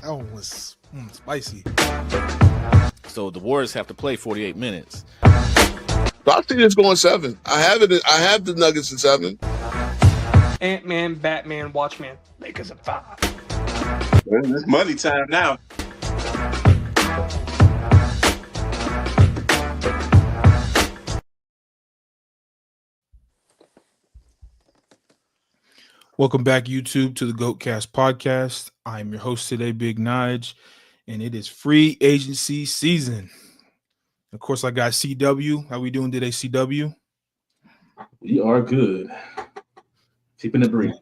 That one was spicy. So the Warriors have to play 48 minutes. I see this going 7. I have it. I have the Nuggets in 7. Ant-Man, Batman, Watchmen, Lakers at 5. Well, it's money time now. Welcome back, YouTube, to the GOATcast podcast. I'm your host today, Big Nige, and it is free agency season. Of course, I got CW. How we doing today, CW? We are good. Keeping it brief.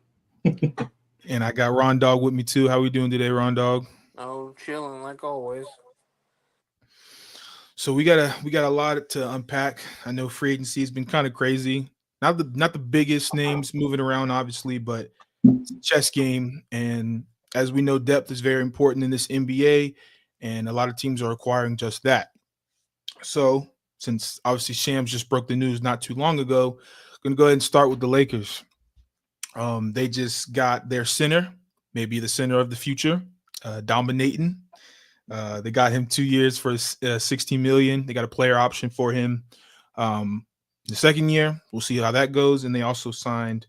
And I got Ron Dog with me too. How we doing today, Ron Dog? Oh, chilling like always. So we got a lot to unpack. I know free agency has been kind of crazy. Not the biggest names moving around, obviously, but it's a chess game. And as we know, depth is very important in this NBA, and a lot of teams are acquiring just that. So since obviously Shams just broke the news not too long ago, I'm going to go ahead and start with the Lakers. They just got their center, maybe the center of the future, dominating. They got him 2 years for $16 million. They got a player option for him. The second year, we'll see how that goes. And they also signed,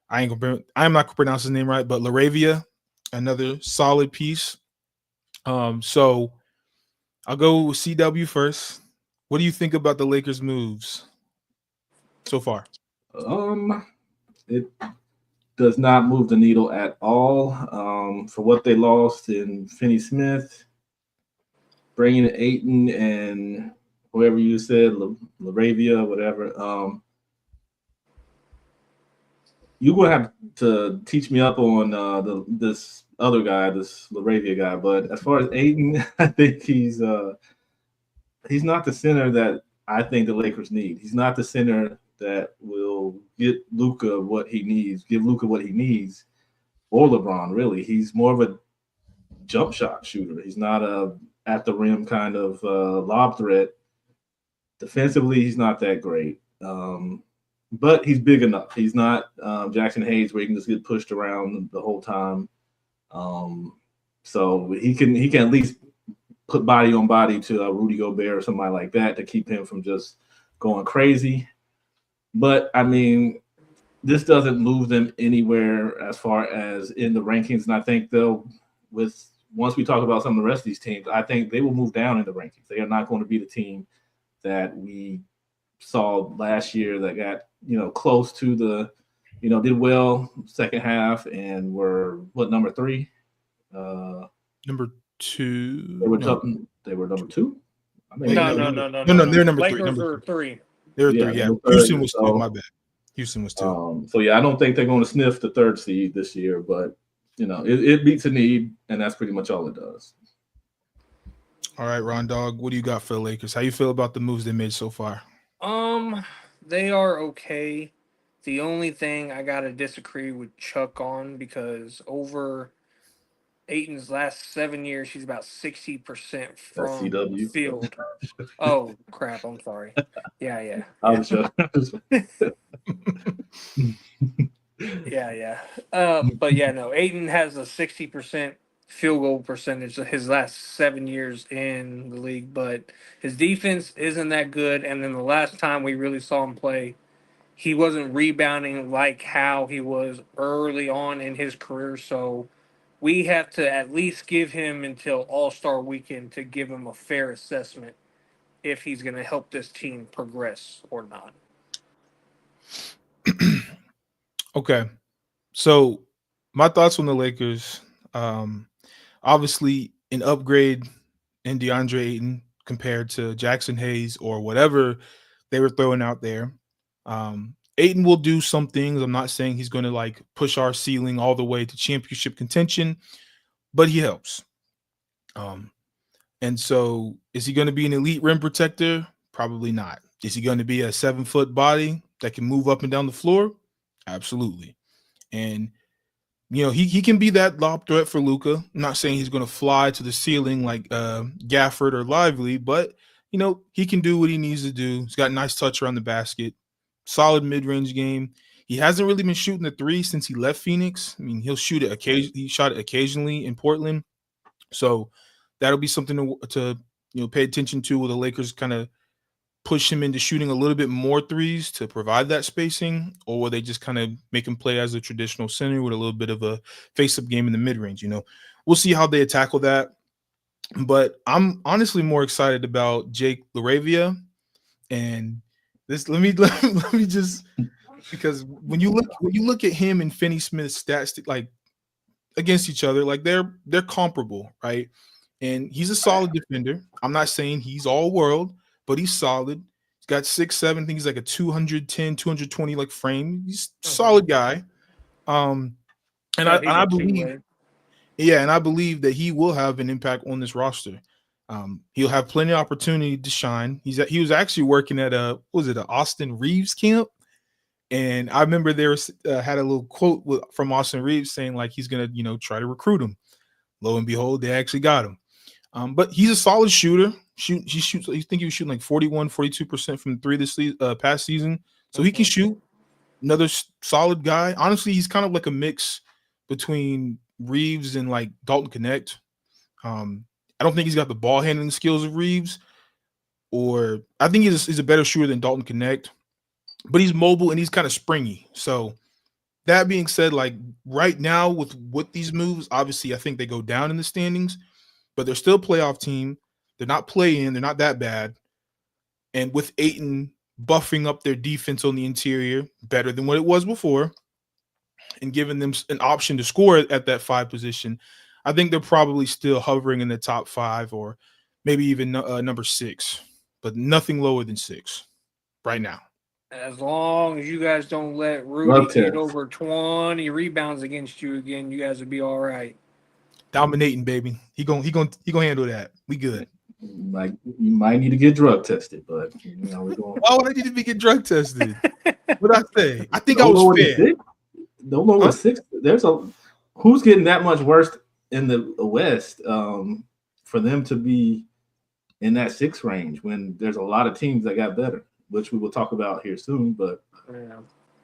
I'm not gonna pronounce his name right, but Laravia, another solid piece. So I'll go with CW first. What do you think about the Lakers' moves so far? It does not move the needle at all. For what they lost in Finney Smith, bringing in Ayton and whoever you said, Laravia, whatever. You're going to have to teach me up on this other guy, this Laravia guy. But as far as Ayton, I think he's not the center that I think the Lakers need. He's not the center that will get Luka what he needs, give Luka what he needs, or LeBron, really. He's more of a jump shot shooter. He's not a at the rim kind of lob threat. Defensively, he's not that great, but he's big enough. He's not Jackson Hayes where he can just get pushed around the whole time. So he can at least put body on body to Rudy Gobert or somebody like that to keep him from just going crazy. But I mean, this doesn't move them anywhere as far as in the rankings. And I think once we talk about some of the rest of these teams, I think they will move down in the rankings. They are not going to be the team that we saw last year that got, close to the, did well second half and were number 3? Number 2. They were They were number 2. No. They're number 3. Lakers are 3. They were 3. Yeah, Houston was 2. My bad. Houston was 2. So yeah, I don't think they're going to sniff the 3rd seed this year, but it meets a need, and that's pretty much all it does. All right, Ron Dog, what do you got for the Lakers? How you feel about the moves they made so far? They are okay. The only thing I gotta disagree with Chuck on, because over Ayton's last 7 years, she's about 60% from CW. field. Oh crap! I'm sorry. Yeah. I was just Yeah. But yeah, no. Ayton has a 60% field goal percentage of his last 7 years in the league, but his defense isn't that good. And then the last time we really saw him play, he wasn't rebounding like how he was early on in his career. So we have to at least give him until All-Star Weekend to give him a fair assessment if he's going to help this team progress or not. Okay. So my thoughts on the Lakers, obviously an upgrade in DeAndre Ayton compared to Jackson Hayes or whatever they were throwing out there. Ayton will do some things. I'm not saying he's going to push our ceiling all the way to championship contention, but he helps. And so is he going to be an elite rim protector? Probably not. Is he going to be a 7-foot body that can move up and down the floor? Absolutely. And he can be that lob threat for Luka. I'm not saying he's going to fly to the ceiling like Gafford or Lively, but he can do what he needs to do. He's got a nice touch around the basket, solid mid-range game. He hasn't really been shooting the 3 since he left Phoenix. I mean, he'll shoot it occasionally. He shot it occasionally in Portland, So that'll be something to pay attention to. Will the Lakers kind of push him into shooting a little bit more threes to provide that spacing, or will they just kind of make him play as a traditional center with a little bit of a face-up game in the mid-range? We'll see how they tackle that. But I'm honestly more excited about Jake LaRavia, and this. Let me just, because when you look at him and Finney Smith's stats like against each other, like they're comparable, right? And he's a solid defender. I'm not saying he's all world, but he's solid. He's got 6'7". I think he's like a 210, 220 like frame. He's a solid guy. And I believe. Yeah, and I believe that he will have an impact on this roster. He'll have plenty of opportunity to shine. He was actually working at an Austin Reeves camp, and I remember there had a little quote from Austin Reeves saying like he's gonna try to recruit him. Lo and behold, they actually got him. But he's a solid shooter. I think he was shooting like 42% from three this past season, so he can shoot. Another solid guy. Honestly, he's kind of like a mix between Reeves and like Dalton Connect. I don't think he's got the ball handling skills of Reeves, or I think he's a better shooter than Dalton Connect, but he's mobile and he's kind of springy. So that being said, like right now with these moves, obviously I think they go down in the standings, but they're still a playoff team. They're not play-in. They're not that bad. And with Ayton buffing up their defense on the interior better than what it was before, and giving them an option to score at that 5 position, I think they're probably still hovering in the top 5 or maybe even number 6, but nothing lower than 6 right now. As long as you guys don't let Rudy get over 20 rebounds against you again, you guys will be all right. Dominating, baby. He gonna handle that. We good. Like you might need to get drug tested, but we're going. Why would I need to get drug tested? What'd I say? I think I was fair. Don't know what 6. Who's getting that much worse in the West for them to be in that 6 range when there's a lot of teams that got better, which we will talk about here soon. But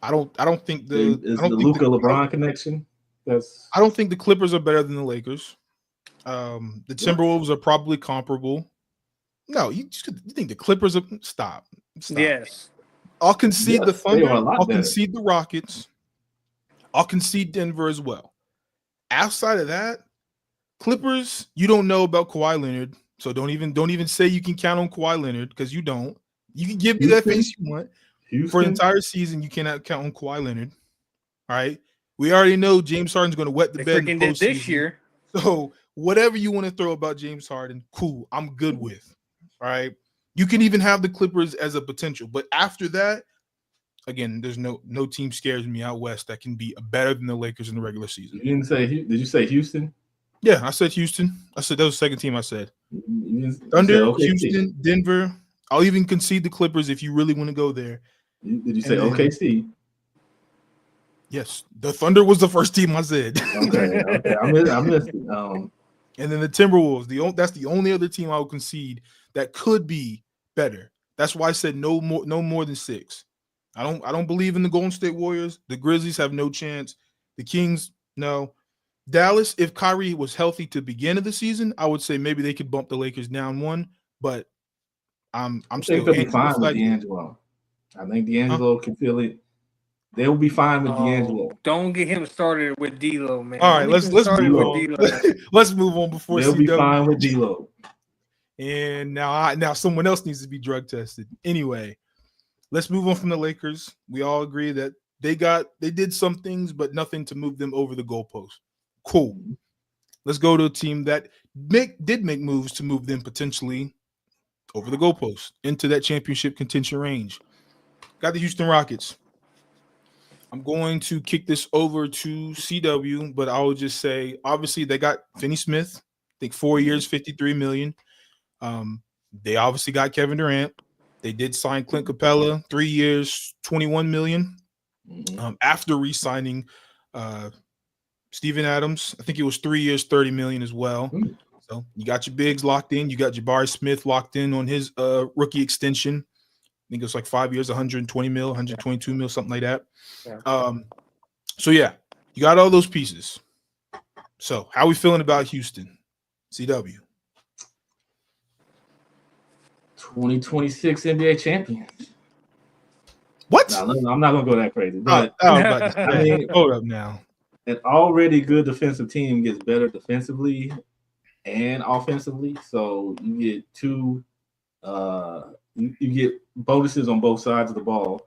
I don't think the Luka LeBron connection. I don't think the Clippers are better than the Lakers. The Timberwolves are probably comparable. No, you think the Clippers are stop. Yes. I'll concede the Thunder. I'll better. concede the Rockets. I'll concede Denver as well. Outside of that, Clippers, you don't know about Kawhi Leonard, so don't even say you can count on Kawhi Leonard because you don't. You can give me that face you want. For an entire season, you cannot count on Kawhi Leonard. All right, we already know James Harden's going to wet the bed in the postseason. This year. So whatever you want to throw about James Harden, cool, I'm good with. All right, you can even have the Clippers as a potential, but after that, again, there's no team scares me out west that can be better than the Lakers in the regular season. You didn't say? Did you say Houston? Yeah, I said Houston. I said that was the second team I said. Thunder, Houston, Denver. I'll even concede the Clippers if you really want to go there. Did you say OKC? Yes, the Thunder was the first team I said. Okay. I missed it. And then the Timberwolves. That's the only other team I would concede that could be better. That's why I said no more than 6. I don't believe in the Golden State Warriors. The Grizzlies have no chance. The Kings, no. Dallas, if Kyrie was healthy to begin of the season, I would say maybe they could bump the Lakers down 1. But I'm still they'll be fine with D'Angelo. I think D'Angelo can feel it. They'll be fine with D'Angelo. Don't get him started with D'Lo, man. All right, let's move on. Let's move on before they'll be fine with D'Lo. And now someone else needs to be drug tested. Anyway, let's move on from the Lakers. We all agree that they did some things, but nothing to move them over the goalpost. Cool. Let's go to a team that did make moves to move them potentially over the goalpost into that championship contention range. Got the Houston Rockets. I'm going to kick this over to CW, but I would just say, obviously, they got Finney Smith. I think 4 years, $53 million. They obviously got Kevin Durant. They did sign Clint Capella, 3 years, $21 million. After re-signing Steven Adams, I think it was 3 years, $30 million as well. So you got your bigs locked in. You got Jabari Smith locked in on his rookie extension. I think it's like 5 years, 120 mil, 122 mil, something like that. Yeah. So yeah, you got all those pieces. So how are we feeling about Houston? CW. 2026 NBA champions. What? Nah, I'm not gonna go that crazy, Oh, but I was about to say, I mean, hold up now. an already good defensive team gets better defensively and offensively. So you get two, you get bonuses on both sides of the ball.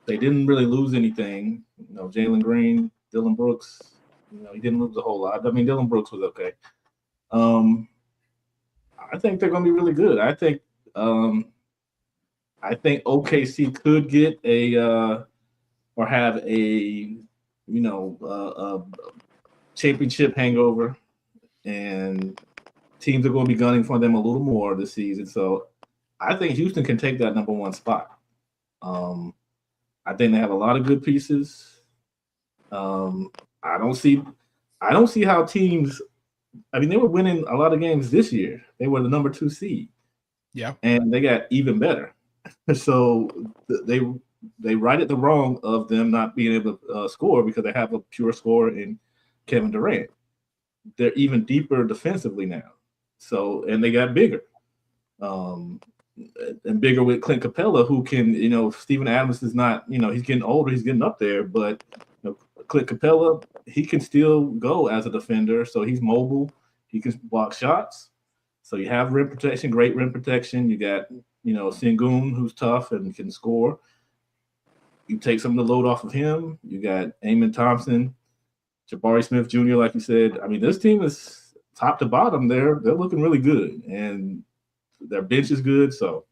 They didn't really lose anything. You know, Jalen Green, Dylan Brooks. You know, he didn't lose a whole lot. I mean, Dylan Brooks was okay. I think they're going to be really good. I think OKC could get or have a championship hangover, and teams are going to be gunning for them a little more this season. So I think Houston can take that number one spot. I think they have a lot of good pieces. I don't see how teams. I mean, they were winning a lot of games this year. They were the number 2 seed. Yeah, and they got even better. So they righted the wrong of them not being able to score because they have a pure scorer in Kevin Durant. They're even deeper defensively now. So, and they got bigger. And bigger with Clint Capella, who can, Steven Adams is not, he's getting older, he's getting up there, but Clint Capella, he can still go as a defender. So he's mobile, he can block shots. So you have rim protection, great rim protection. You got, Sengun, who's tough and can score. You take some of the load off of him. You got Amen Thompson, Jabari Smith Jr., like you said. I mean, this team is top to bottom. They're looking really good, and their bench is good. So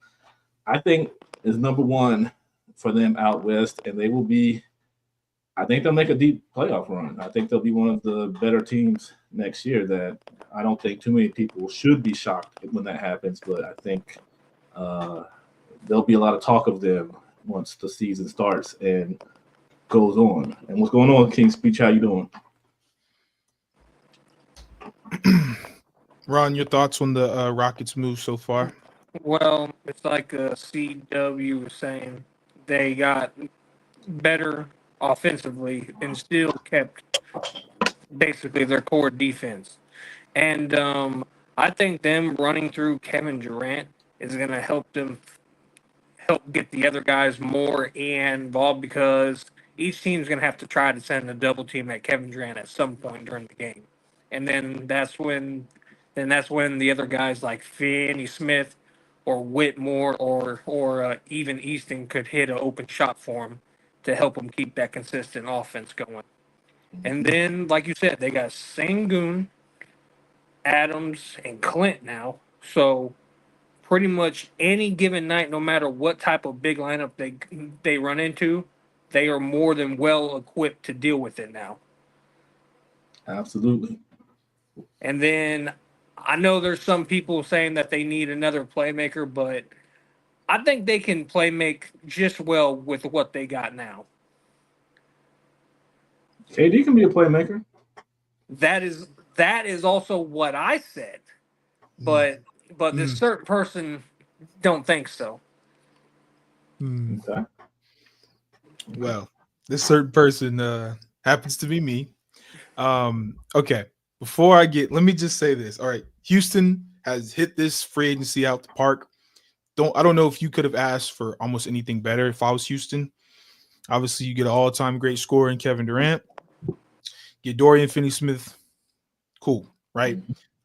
I think is number one for them out west, and they will be. I think they'll make a deep playoff run. I think they'll be one of the better teams next year. That I don't think too many people should be shocked when that happens, but I think there'll be a lot of talk of them once the season starts and goes on. And what's going on, King's Speech? How you doing? Ron, your thoughts on the Rockets' move so far? Well, it's like CW was saying. They got better offensively and still kept basically their core defense. And I think them running through Kevin Durant is going to help get the other guys more involved, because each team's going to have to try to send a double team at Kevin Durant at some point during the game. And then that's when the other guys like Finney Smith or Whitmore or even Easton could hit an open shot for him to help them keep that consistent offense going. And then, like you said, they got Sengun, Adams, and Clint now. So pretty much any given night, no matter what type of big lineup they run into, they are more than well equipped to deal with it now. Absolutely. And then I know there's some people saying that they need another playmaker, but I think they can make just well with what they got now. KD can be a playmaker. That is also what I said, but this certain person don't think so. Okay. Well, this certain person happens to be me. Okay. Let me just say this. All right, Houston has hit this free agency out the park. I don't know if you could have asked for almost anything better if I was Houston. Obviously, you get an all-time great scorer in Kevin Durant. Get Dorian Finney-Smith. Cool, right?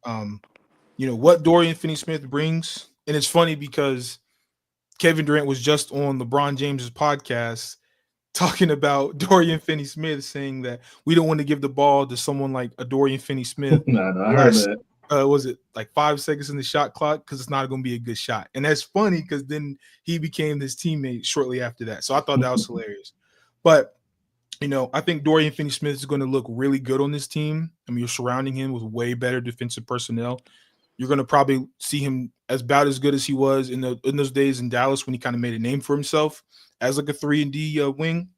What Dorian Finney-Smith brings, and it's funny because Kevin Durant was just on LeBron James's podcast talking about Dorian Finney-Smith, saying that we don't want to give the ball to someone like a Dorian Finney-Smith. No, I heard that. Was it like 5 seconds in the shot clock? Because it's not going to be a good shot. And that's funny because then he became his teammate shortly after that. So I thought that was hilarious. But, I think Dorian Finney-Smith is going to look really good on this team. I mean, you're surrounding him with way better defensive personnel. You're going to probably see him about as good as he was in those days in Dallas when he kind of made a name for himself as like a 3-and-D wing.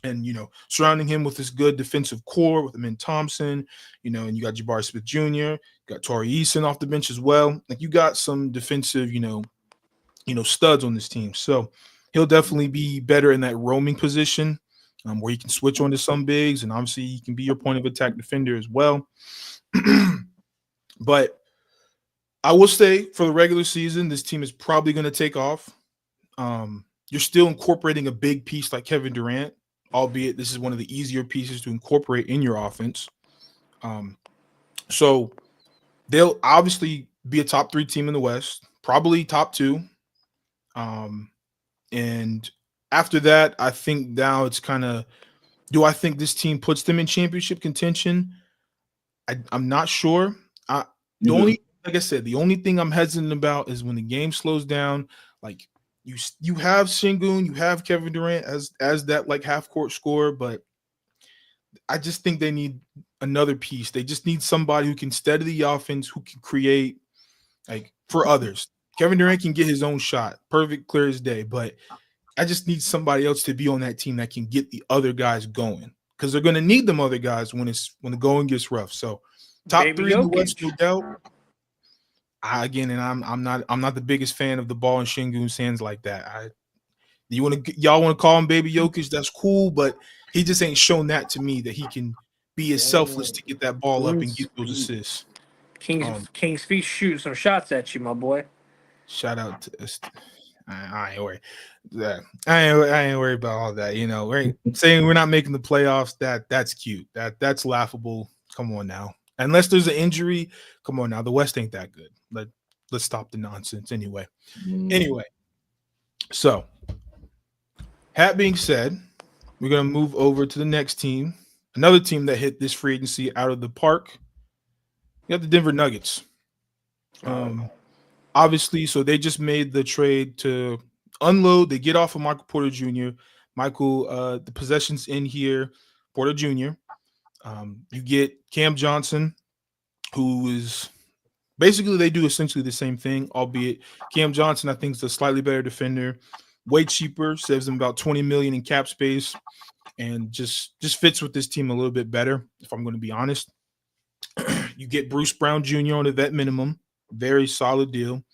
And, surrounding him with this good defensive core with Amen Thompson, and you got Jabari Smith Jr., you got Torrey Eason off the bench as well. Like, you got some defensive, studs on this team. So he'll definitely be better in that roaming position where he can switch on to some bigs, and obviously he can be your point of attack defender as well. But I will say for the regular season, this team is probably going to take off. You're still incorporating a big piece like Kevin Durant, albeit this is one of the easier pieces to incorporate in your offense. So they'll obviously be a top 3 team in the West, probably top 2. And after that, I think now it's kind of, do I think this team puts them in championship contention? I'm not sure. The only, like I said, the only thing I'm hesitant about is when the game slows down. Like you have Sengun, you have Kevin Durant as that like half court scorer, but I just think they need another piece. They just need somebody who can steady the offense, who can create like for others. Kevin Durant can get his own shot, perfect, clear as day, but I just need somebody else to be on that team that can get the other guys going because they're going to need them other guys when the going gets rough. So top Baby 3 in the Jokic. West, no doubt. I'm not the biggest fan of the ball in Şengün's hands like that. Y'all want to call him Baby Jokic? That's cool, but he just ain't shown that to me that he can be as selfless to get that ball up and get those assists. King's Feet shooting some shots at you, my boy. Shout out to us. I ain't worried. I ain't worried about all that. You know, saying we're not making the playoffs. That's cute. That's laughable. Come on now. Unless there's an injury, come on now. The West ain't that good. Let's stop the nonsense anyway. Anyway, so that being said, we're gonna move over to the next team. Another team that hit this free agency out of the park. You got the Denver Nuggets. Obviously, so they just made the trade to unload. They get off of Michael Porter Jr. The possessions in here, Porter Jr. You get Cam Johnson, who is basically they do essentially the same thing, albeit Cam Johnson, I think, is a slightly better defender, way cheaper, saves them about $20 million in cap space, and just fits with this team a little bit better, if I'm going to be honest. You get Bruce Brown Jr. on a vet minimum, very solid deal,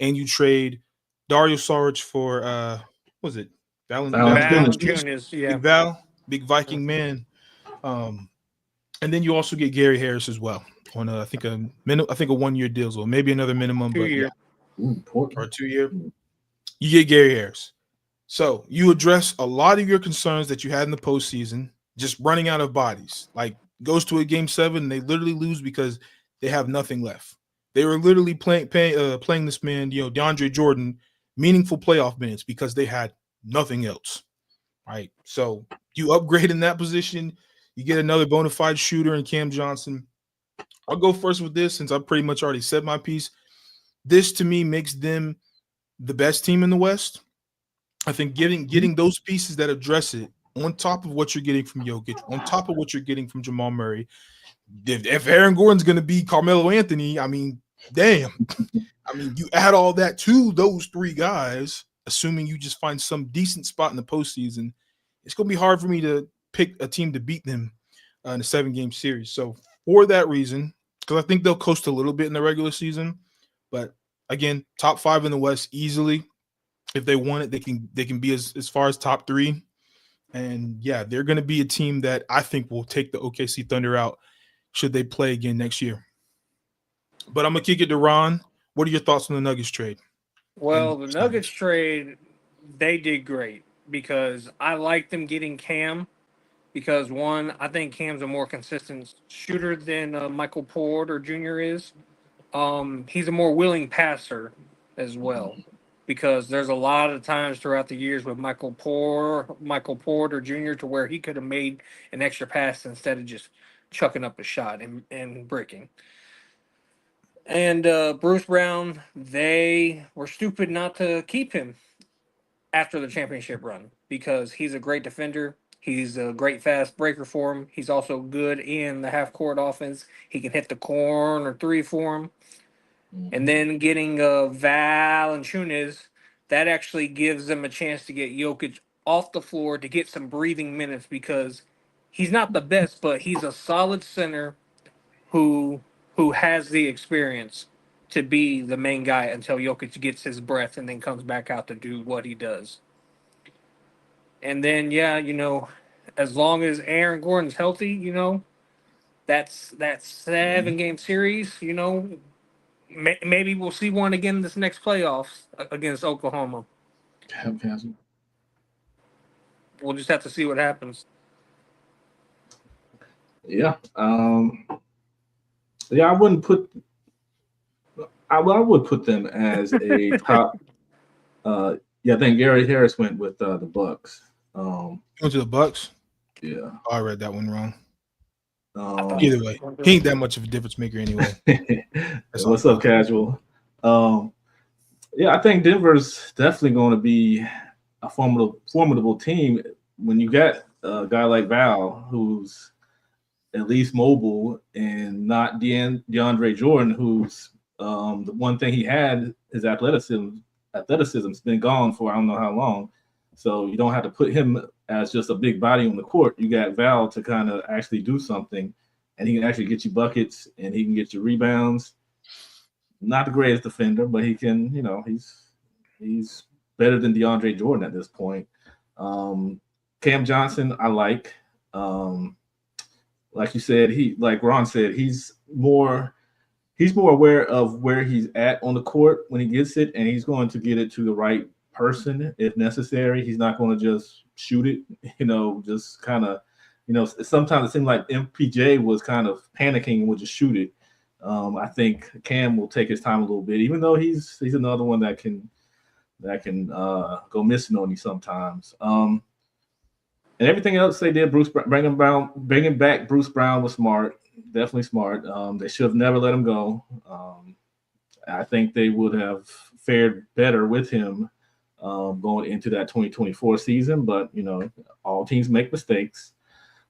and you trade Dario Saric for what was it? Valanciunas, yeah. Big Viking man. And then you also get Gary Harris as well on I think a 1-year deal, so maybe another minimum, 2 year. Or 2 year. You get Gary Harris. So you address a lot of your concerns that you had in the postseason, just running out of bodies. Like goes to a game 7, and they literally lose because they have nothing left. They were literally playing this man, DeAndre Jordan, meaningful playoff minutes because they had nothing else. Right. So you upgrade in that position. You get another bona fide shooter in Cam Johnson. I'll go first with this since I pretty much already said my piece. This to me makes them the best team in the West. I think getting those pieces that address it on top of what you're getting from Jokic, on top of what you're getting from Jamal Murray. If Aaron Gordon's going to be Carmelo Anthony, I mean, damn. I mean, you add all that to those 3 guys, assuming you just find some decent spot in the postseason, it's going to be hard for me to pick a team to beat them in a 7-game series. So for that reason, because I think they'll coast a little bit in the regular season, but again, top 5 in the West easily. If they want it, they can be as far as top 3. And yeah, they're going to be a team that I think will take the OKC Thunder out should they play again next year. But I'm going to kick it to Ron. What are your thoughts on the Nuggets trade? Well, the Nuggets trade, they did great because I like them getting Cam because, one, I think Cam's a more consistent shooter than Michael Porter Jr. is. He's a more willing passer as well because there's a lot of times throughout the years with Michael Porter Jr. to where he could have made an extra pass instead of just chucking up a shot and bricking. And Bruce Brown, they were stupid not to keep him after the championship run because he's a great defender. He's a great fast breaker for him. He's also good in the half-court offense. He can hit the corner 3 for him. And then getting Valanciunas, that actually gives them a chance to get Jokic off the floor to get some breathing minutes because he's not the best, but he's a solid center who has the experience to be the main guy until Jokic gets his breath and then comes back out to do what he does. And then, as long as Aaron Gordon's healthy, that 7-game series, you know, maybe we'll see one again this next playoffs against Oklahoma. We'll just have to see what happens. Yeah. Yeah, I wouldn't put. I would put them as a top. Yeah, I think Gary Harris went with the Bucks. Went to the Bucks. Yeah. Oh, I read that one wrong. Um, Either way, he ain't that much of a difference maker anyway. What's up, Casual? Yeah, I think Denver's definitely going to be a formidable team when you got a guy like Val, who's at least mobile, and not DeAndre Jordan, who's the one thing he had, his athleticism's been gone for I don't know how long. So you don't have to put him as just a big body on the court. You got Val to kind of actually do something, and he can actually get you buckets and he can get you rebounds. Not the greatest defender, but he can, you know, he's better than DeAndre Jordan at this point. Cam Johnson, I like. Like you said, like Ron said, he's more aware of where he's at on the court when he gets it, and he's going to get it to the right person if necessary. He's not going to just shoot it, you know, just kind of, you know, sometimes it seemed like MPJ was kind of panicking and would just shoot it. I think Cam will take his time a little bit, even though he's another one that can go missing on you sometimes. And everything else they did, bringing back Bruce Brown was smart, definitely smart. They should have never let him go. I think they would have fared better with him going into that 2024 season, but you know, all teams make mistakes.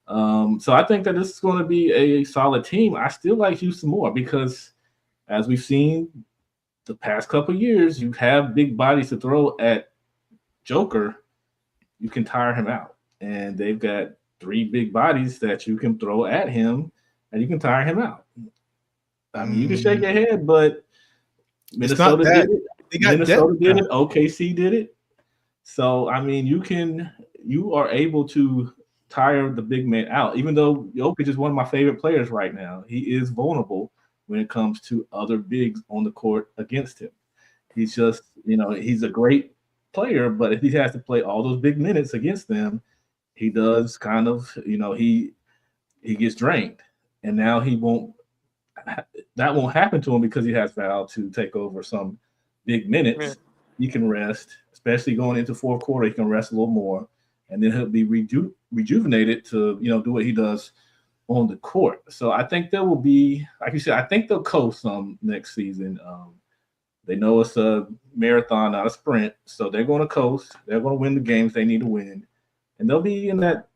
So I think that this is going to be a solid team. I still like Houston more because, as we've seen the past couple of years, you have big bodies to throw at Joker, you can tire him out. And they've got 3 big bodies that you can throw at him, and you can tire him out. I mean, you can shake your head, but Minnesota did it. Minnesota did it. OKC did it. So, I mean, you are able to tire the big man out. Even though Jokic is one of my favorite players right now, he is vulnerable when it comes to other bigs on the court against him. He's just, you know, he's a great player, but if he has to play all those big minutes against them, he does kind of, you know, he gets drained. And now that won't happen to him because he has Val to take over some big minutes. Yeah. He can rest, especially going into fourth quarter. He can rest a little more, and then he'll be rejuvenated to, you know, do what he does on the court. So I think there will be, like you said, I think they'll coast some next season. They know it's a marathon, not a sprint, so they're going to coast. They're going to win the games they need to win, and they'll be in that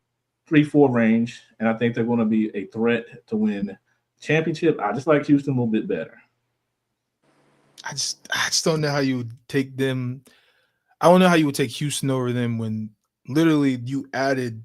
3-4 range. And I think they're going to be a threat to win championship. I just like Houston a little bit better. I just don't know how you would take them. I don't know how you would take Houston over them when literally you added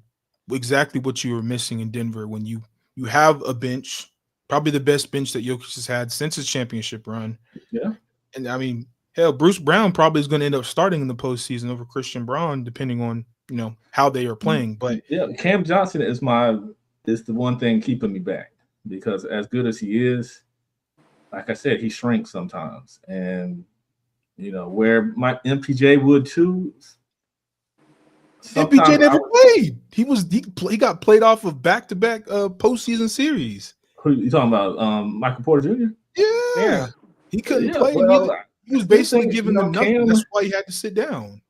exactly what you were missing in Denver. When you have a bench, probably the best bench that Jokic has had since his championship run. Yeah. And I mean, hell, Bruce Brown probably is going to end up starting in the postseason over Christian Braun, depending on, you know, how they are playing. But yeah, Cam Johnson is the one thing keeping me back, because as good as he is, like I said, he shrinks sometimes. And, you know, where my MPJ would too. MPJ never played. He got played off of back-to-back postseason series. Who you talking about? Michael Porter Jr.? Yeah. He couldn't play. Well, he was basically giving them nothing. Cam, that's why he had to sit down.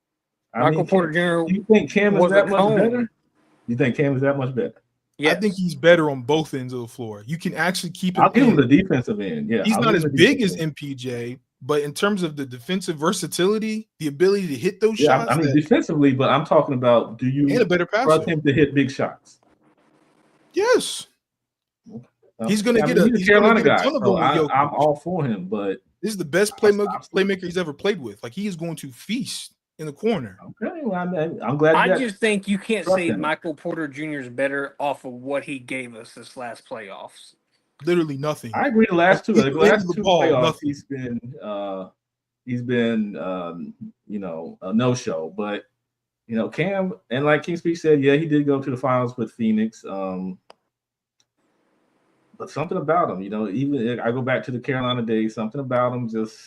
Michael Porter Jr. You think Cam is that much better? You think Cam is that much better? Yes. I think he's better on both ends of the floor. You can actually keep him. I'll give him the defensive end. Yeah, he's not as big as MPJ, but in terms of the defensive versatility, the ability to hit those shots. I mean, defensively, but I'm talking about, do you and a better passer. trust him to hit big shots? Yes. He's going to get a Carolina guy. So I'm all for him, but this is the best playmaker he's ever played with. Like, he is going to feast in the corner. Okay, well, I'm glad. I just think you can't say Michael Porter Jr. is better off of what he gave us this last playoffs. Literally nothing. I agree. The last two playoffs, he's been you know, a no-show. But you know, Cam, and like King Speech said, yeah, he did go to the finals with Phoenix. but something about him, even I go back to the Carolina days, something about him just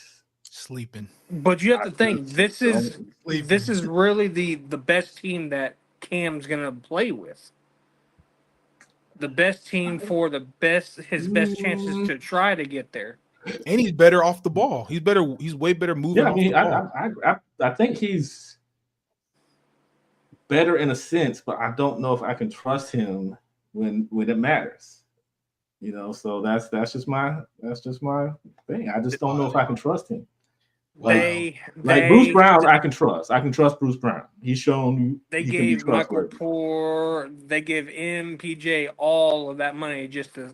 Sleeping. But you have to think this is Sleeping. really the best team that Cam's gonna play with. The best team for his best chances to try to get there. And he's better off the ball. He's better. He's way better moving Yeah, I off mean, the ball. I think he's better in a sense, but I don't know if I can trust him when it matters. So that's just my thing. I just don't know if I can trust him. Like Bruce Brown, I can trust. I can trust Bruce Brown. He's shown they he gave can be Michael trustworthy. Poor, they give MPJ all of that money just to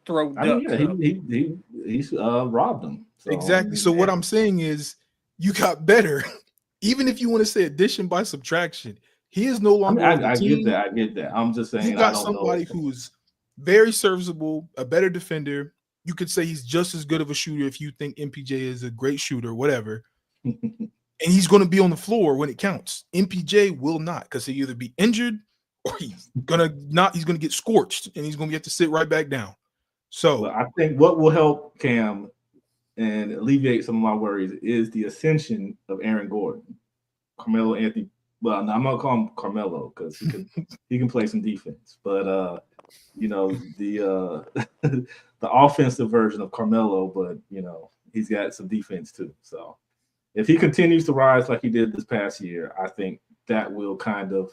throw ducks. I mean, yeah, he's robbed them. So, Exactly. So what I'm saying is, you got better, even if you want to say addition by subtraction. He is no longer. I get that. I'm just saying You got somebody who's very serviceable, a better defender. You could say he's just as good of a shooter if you think MPJ is a great shooter, whatever. And he's going to be on the floor when it counts. MPJ will not, because he'll either be injured or he's gonna get scorched and he's gonna have to sit right back down. So I think what will help Cam and alleviate some of my worries is the ascension of Aaron Gordon, Carmelo Anthony. Well, no, I'm gonna call him Carmelo because he can play some defense. But the the offensive version of Carmelo, but he's got some defense too. So if he continues to rise like he did this past year, I think that will kind of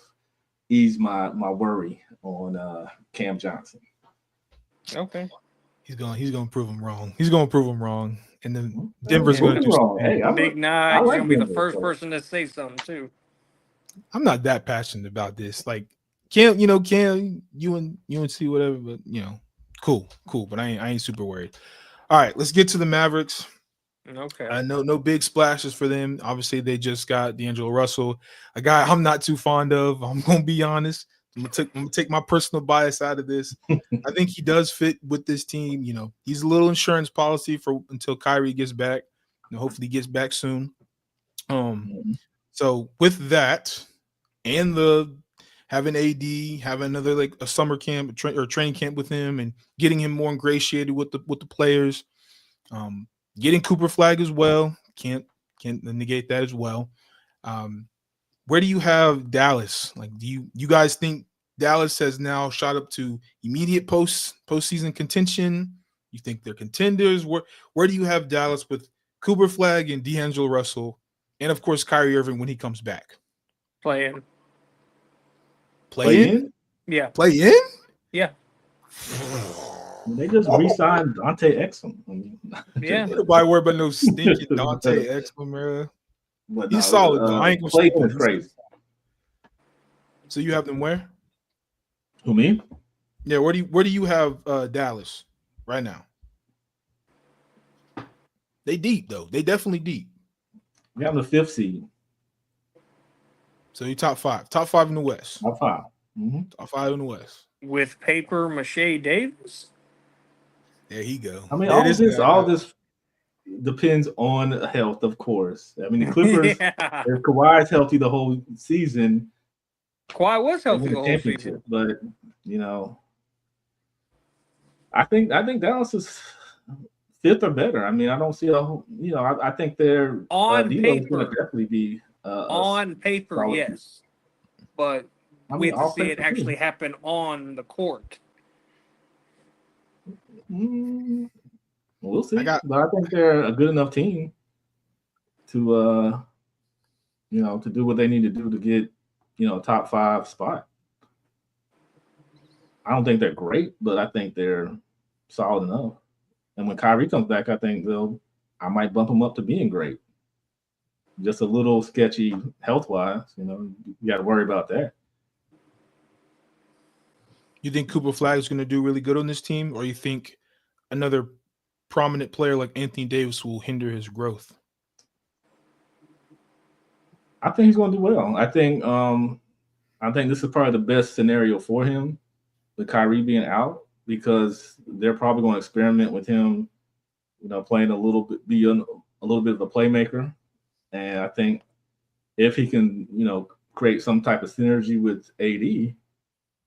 ease my worry on Cam Johnson. Okay. he's gonna prove him wrong. He's gonna prove him wrong. And then Denver's gonna do something. Hey, Big Nine, you're gonna be the first person to say something too. I'm not that passionate about this. Like Cam, you and UNC, whatever, but cool. But I ain't super worried. All right, let's get to the Mavericks. Okay. I know no big splashes for them. Obviously, they just got D'Angelo Russell, a guy I'm not too fond of. I'm gonna be honest. I'm gonna take my personal bias out of this. I think he does fit with this team. He's a little insurance policy for until Kyrie gets back. Hopefully, he gets back soon. So with that, and having AD, having another like a summer camp or training camp with him, and getting him more ingratiated with the players. Getting Cooper Flag as well. Can't negate that as well. Where do you have Dallas? Like, do you guys think Dallas has now shot up to immediate postseason contention? You think they're contenders? Where do you have Dallas with Cooper Flag and D'Angelo Russell, and of course Kyrie Irving when he comes back? Play in? Yeah. Play in? Yeah. They just re-signed Dante Exum. Yeah. Nobody worry about no stinking Dante Exum, man. He's solid though. I ain't gonna say is crazy. So you have them where? Who, me? Yeah, where do you have Dallas right now? They deep though. They definitely deep. We have the 5th seed. So you top 5. Top 5 in the West. Top 5. Mm-hmm. Top 5 in the West. With Paper Mache Davis? There he go. I mean, all this depends on health, of course. I mean, the Clippers, if Kawhi is healthy the whole season, Kawhi was healthy the whole season. But I think Dallas is 5th or better. I mean, I don't see I think they're on paper going to definitely be on paper, solid. Yes, but we have to see it actually happen on the court. We'll see. But I think they're a good enough team to to do what they need to do to get a top 5 spot. I don't think they're great, but I think they're solid enough. And when Kyrie comes back, I think I might bump them up to being great. Just a little sketchy health-wise, you got to worry about that. You think Cooper Flag is going to do really good on this team, or you think another prominent player like Anthony Davis will hinder his growth? I think he's going to do well. I think this is probably the best scenario for him with Kyrie being out, because they're probably going to experiment with him, playing a little bit, be a little bit of a playmaker. And I think if he can, create some type of synergy with AD,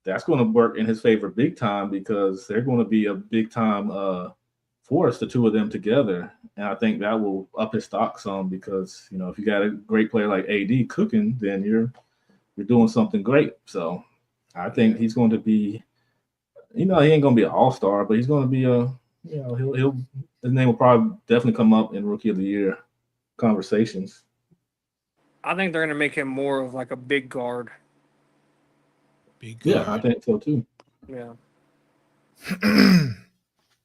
that's going to work in his favor big time because they're going to be a big time force, the two of them together. And I think that will up his stock some because, you know, if you got a great player like AD cooking, then you're doing something great. So I think he's going to be, you know, he ain't going to be an all-star, but he's going to be you know, he'll his name will probably definitely come up in Rookie of the Year conversations. I think they're going to make him more of like a big guard. Big Yeah, guard. I think so too. Yeah.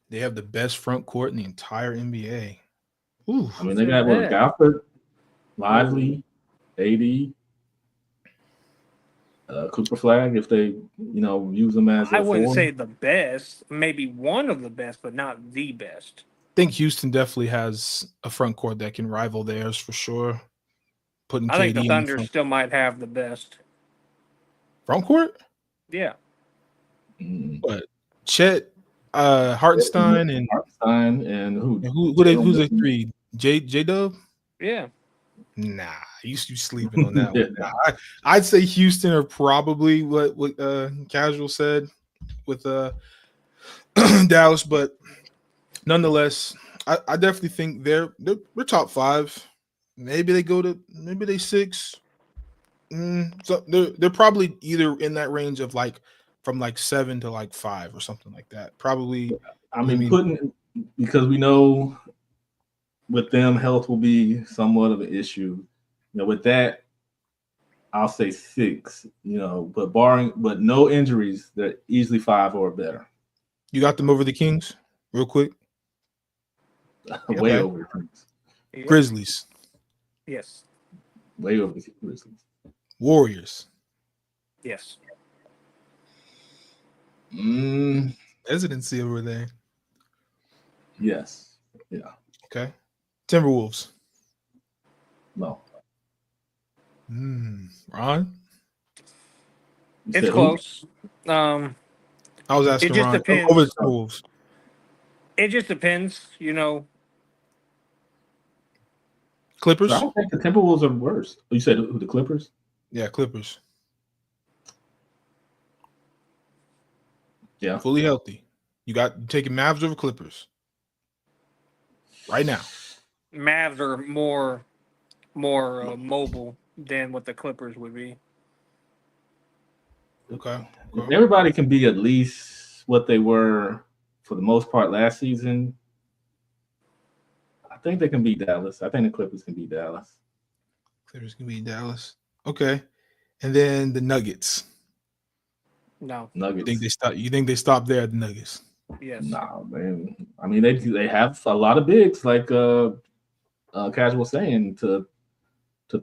They have the best front court in the entire NBA. Ooh. I mean, they got what, Gafford, Lively, AD, Cooper Flag. If they, you know, use them as I wouldn't forward. say the best, maybe one of the best, but not the best. I think Houston definitely has a front court that can rival theirs for sure. Putting I think KD the in Thunder front, still might have the best. front court. Yeah. But Chet, Hartenstein, and Hartenstein and who's a three? J Dub. Yeah. Nah, you sleeping on that Yeah. one. Nah, I'd say Houston are probably what Casual said with Dallas, but nonetheless, I definitely think they're top 5. Maybe they 6. So they're probably either in that range of like from like 7 to like 5 or something like that. Probably. I mean, because we know with them health will be somewhat of an issue. You know, with that, I'll say 6. You know, but no injuries, they're easily 5 or better. You got them over the Kings, real quick. Way over the Kings. Yeah. Grizzlies, Yes. Way over the Grizzlies. Warriors. Yes. Hesitancy over there. Yes. Yeah. Okay. Timberwolves. No. Ron? You It's said who? close. I was asking It just Ron depends. over the Timberwolves. It just depends, you know. Clippers. I don't think the Timberwolves are worse. You said who, the Clippers? Yeah, Clippers. Yeah. Fully healthy. You taking Mavs over Clippers right now. Mavs are more mobile than what the Clippers would be. Okay. If everybody can be at least what they were for the most part last season, I think they can beat Dallas. I think the Clippers can beat Dallas. Clippers can be Dallas. Okay. And then the Nuggets. No. Nuggets. You think they stop there at the Nuggets? Yes. No, man. I mean, they have a lot of bigs, like Casual saying, to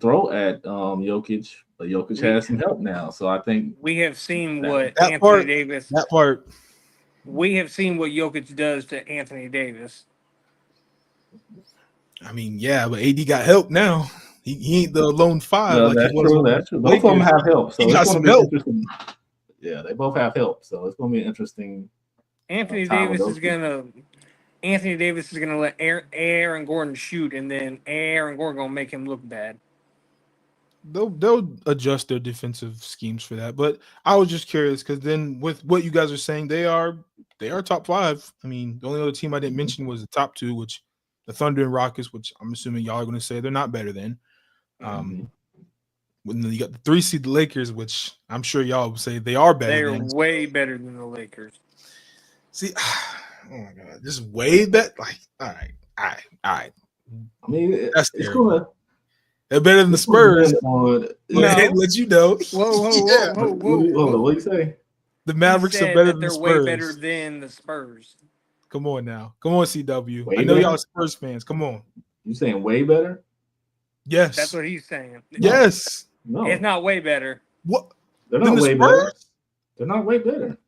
throw at Jokic, but Jokic has some help now. So I think We have seen That- what that Anthony part- Davis. That part. We have seen what Jokic does to Anthony Davis. I mean, yeah, but AD got help now. He ain't the lone 5. no, like that's he was true. with That's true. the Both of them Lakers. have help. So He it's got gonna some be help. interesting. Yeah, they both have help. So it's going to be interesting. Anthony Time with Davis those is gonna let Aaron Gordon shoot, and then Aaron Gordon gonna make him look bad. They'll adjust their defensive schemes for that. But I was just curious because then with what you guys are saying, they are top 5. I mean, the only other team I didn't mention was the top 2, which the Thunder and Rockets, which I'm assuming y'all are going to say they're not better than. When you got the 3 seed, the Lakers, which I'm sure y'all would say they are better They're than. way better than the Lakers. See, oh my god, just way that like, all right. I mean, That's it's terrible. going to. They're better than the Spurs. No. Let you know. Whoa, Yeah. What do you say? The He Mavericks said are better that than they're the way Spurs. better than the Spurs. Come on now. Come on, CW. Way I know better? y'all are Spurs fans. Come on. You saying way better? Yes. That's what he's saying. Yes. No, It's not way better. What? they're Than not the way better. Spurs? They're not way better.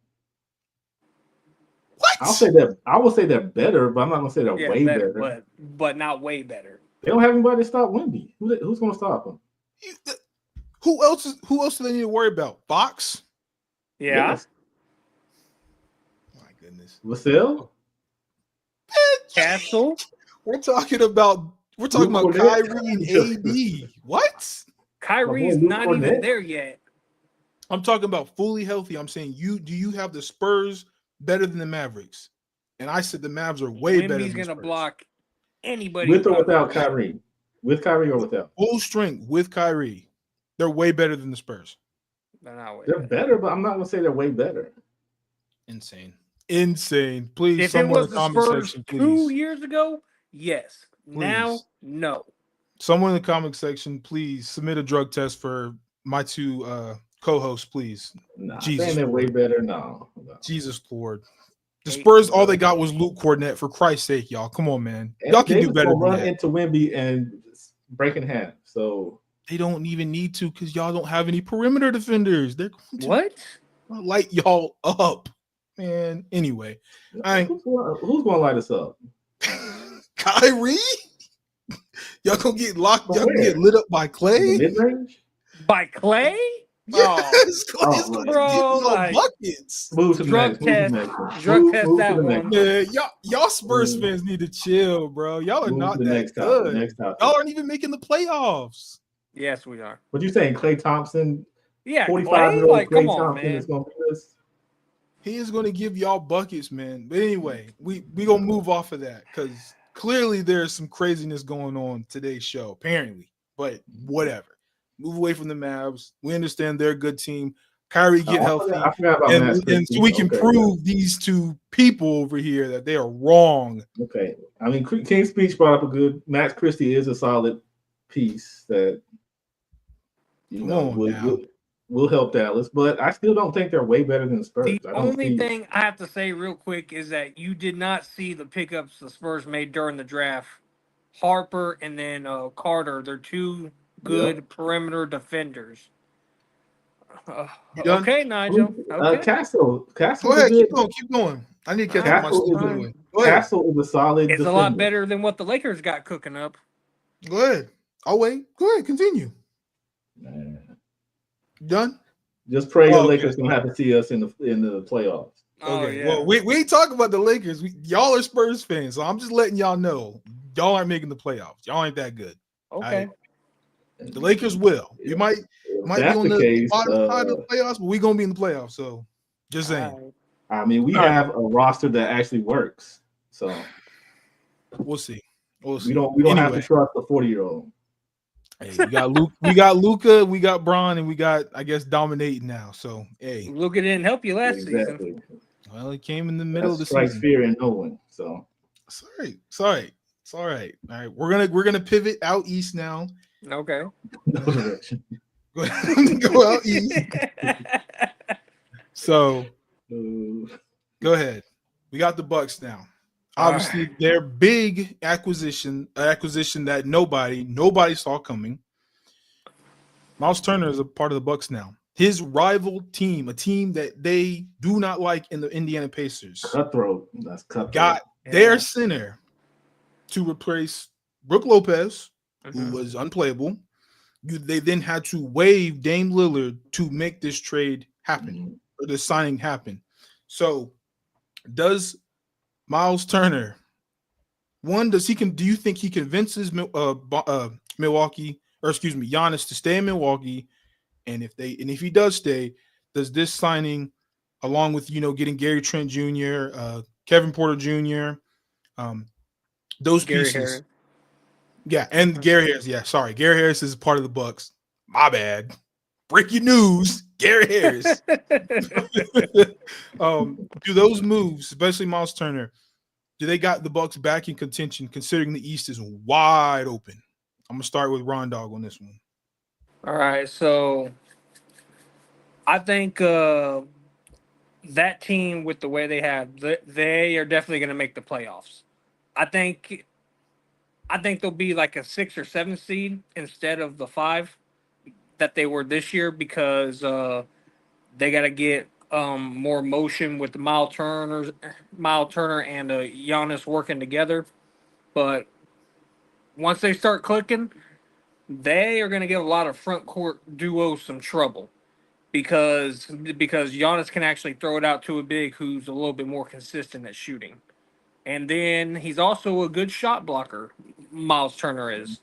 What? I'll say that. I will say they're better, but I'm not gonna say they're Yeah, way better, better. but not way better. They don't have anybody to stop Wemby. Who's gonna stop them? Who else do they need to worry about? Fox? Yeah. Yes. My goodness. Vassell? Castle. We're talking about Luke Kyrie Cornett. and AD. What? Kyrie's Luke not even Cornett. there yet. I'm talking about fully healthy. I'm saying do you have the Spurs better than the Mavericks? And I said the Mavs are way better Wemby's than the gonna Spurs. block anybody With who or comes without to the shot. Kyrie? With Kyrie or without? Full strength with Kyrie. They're way better than the Spurs. They're not way They're better. better, but I'm not gonna say they're way better. Insane. Insane. Please, If it someone in was the the comment Spurs section, 2 please. years ago, yes. Now, Please. no. Someone in the comment section, please submit a drug test for my two co-hosts, please. Nah, Jesus saying they're way Lord. better. No. Jesus Lord. The Hey, Spurs, all they got was Luke Cornett, for Christ's sake, y'all. Come on, man. Y'all can They do was better gonna than run that. into Wemby and break in half. So They don't even need to because y'all don't have any perimeter defenders. They're going to what? light y'all up, man. Anyway, who's gonna light us up? Kyrie, y'all gonna get locked. From Y'all gonna get where? lit up by Clay. Mid range? By Clay? Yes, Clay's Oh, gonna bro, give y'all like, buckets. Move to the Drug next. Move to test. the next one. Drug Move, test move to that the one. next one. Man, y'all Spurs Mm. fans need to chill, bro. Y'all are Move not to the that next topic. good. Next topic. Y'all aren't even making the playoffs. Yes, we are. What you saying, Klay Thompson? Yeah, 45-year-old Clay? Like, Klay come on, Thompson is man. gonna be this. He is going to give y'all buckets, man. But anyway, we gonna move off of that because clearly there's some craziness going on today's show, apparently. But whatever. Move away from the Mavs. We understand they're a good team. Kyrie get healthy, I forgot about and, Max and Christie. so we can Okay, prove these two people over here that they are wrong. Okay. I mean, King's Speech brought up a good. Max Christie is a solid piece that will help Dallas, but I still don't think they're way better than the Spurs. The I don't only see. thing I have to say real quick is that you did not see the pickups the Spurs made during the draft. Harper and then Carter, they're two good perimeter defenders. Done? Okay, Nigel. Okay. Castle. Go Castle's a ahead. good. Keep going. I need to catch up my Castle sleep is anyway. Go ahead. Castle is a solid. It's defender. a lot better than what the Lakers got cooking up. Go ahead. I'll wait. Go ahead. Continue. Man. Done? Just pray the okay. Lakers don't have to see us in the playoffs. Oh, Okay. yeah. Well, we ain't talking about the Lakers. Y'all are Spurs fans, so I'm just letting y'all know y'all aren't making the playoffs. Y'all ain't that good. Okay. The Lakers will. You might be on the bottom side of the playoffs, but we're gonna be in the playoffs. So just saying. I mean, we have a roster that actually works. So we'll see. We don't have to trust the 40-year-old. Hey, we got Luke, we got Luka, we got Bron, and we got, I guess, dominating now. So hey, Luka didn't help you last season. Well, he came in the middle of the strikes season. Fear in no one. So sorry. It's all right. All right, we're gonna pivot out east now. Okay. No direction. Go out east. So go ahead. We got the Bucks now. Obviously, their big acquisition that nobody saw coming. Miles Turner is a part of the Bucks now. His rival team, a team that they do not like in the Indiana Pacers, cutthroat. That's cutthroat. Got their center to replace Brook Lopez, who was unplayable. They then had to waive Dame Lillard to make this trade happen or the signing happen. So, does Miles Turner, do you think he convinces Milwaukee, or excuse me, Giannis to stay in Milwaukee? And if he does stay, does this signing, along with getting Gary Trent Jr., Kevin Porter Jr., those Gary pieces, Harris. yeah, and Gary Harris, sorry, Gary Harris is part of the Bucks. My bad. Breaking news: Gary Harris. Do those moves, especially Miles Turner, do they got the Bucks back in contention, considering the East is wide open? I'm gonna start with Ron Dog on this one. All right, so I think that team, with the way they have, they are definitely going to make the playoffs. I think they'll be like a 6 or 7 seed instead of the 5 that they were this year, because they got to get more motion with Miles Turner and Giannis working together. But once they start clicking, they are going to give a lot of front court duos some trouble, because Giannis can actually throw it out to a big who's a little bit more consistent at shooting. And then he's also a good shot blocker, Miles Turner is.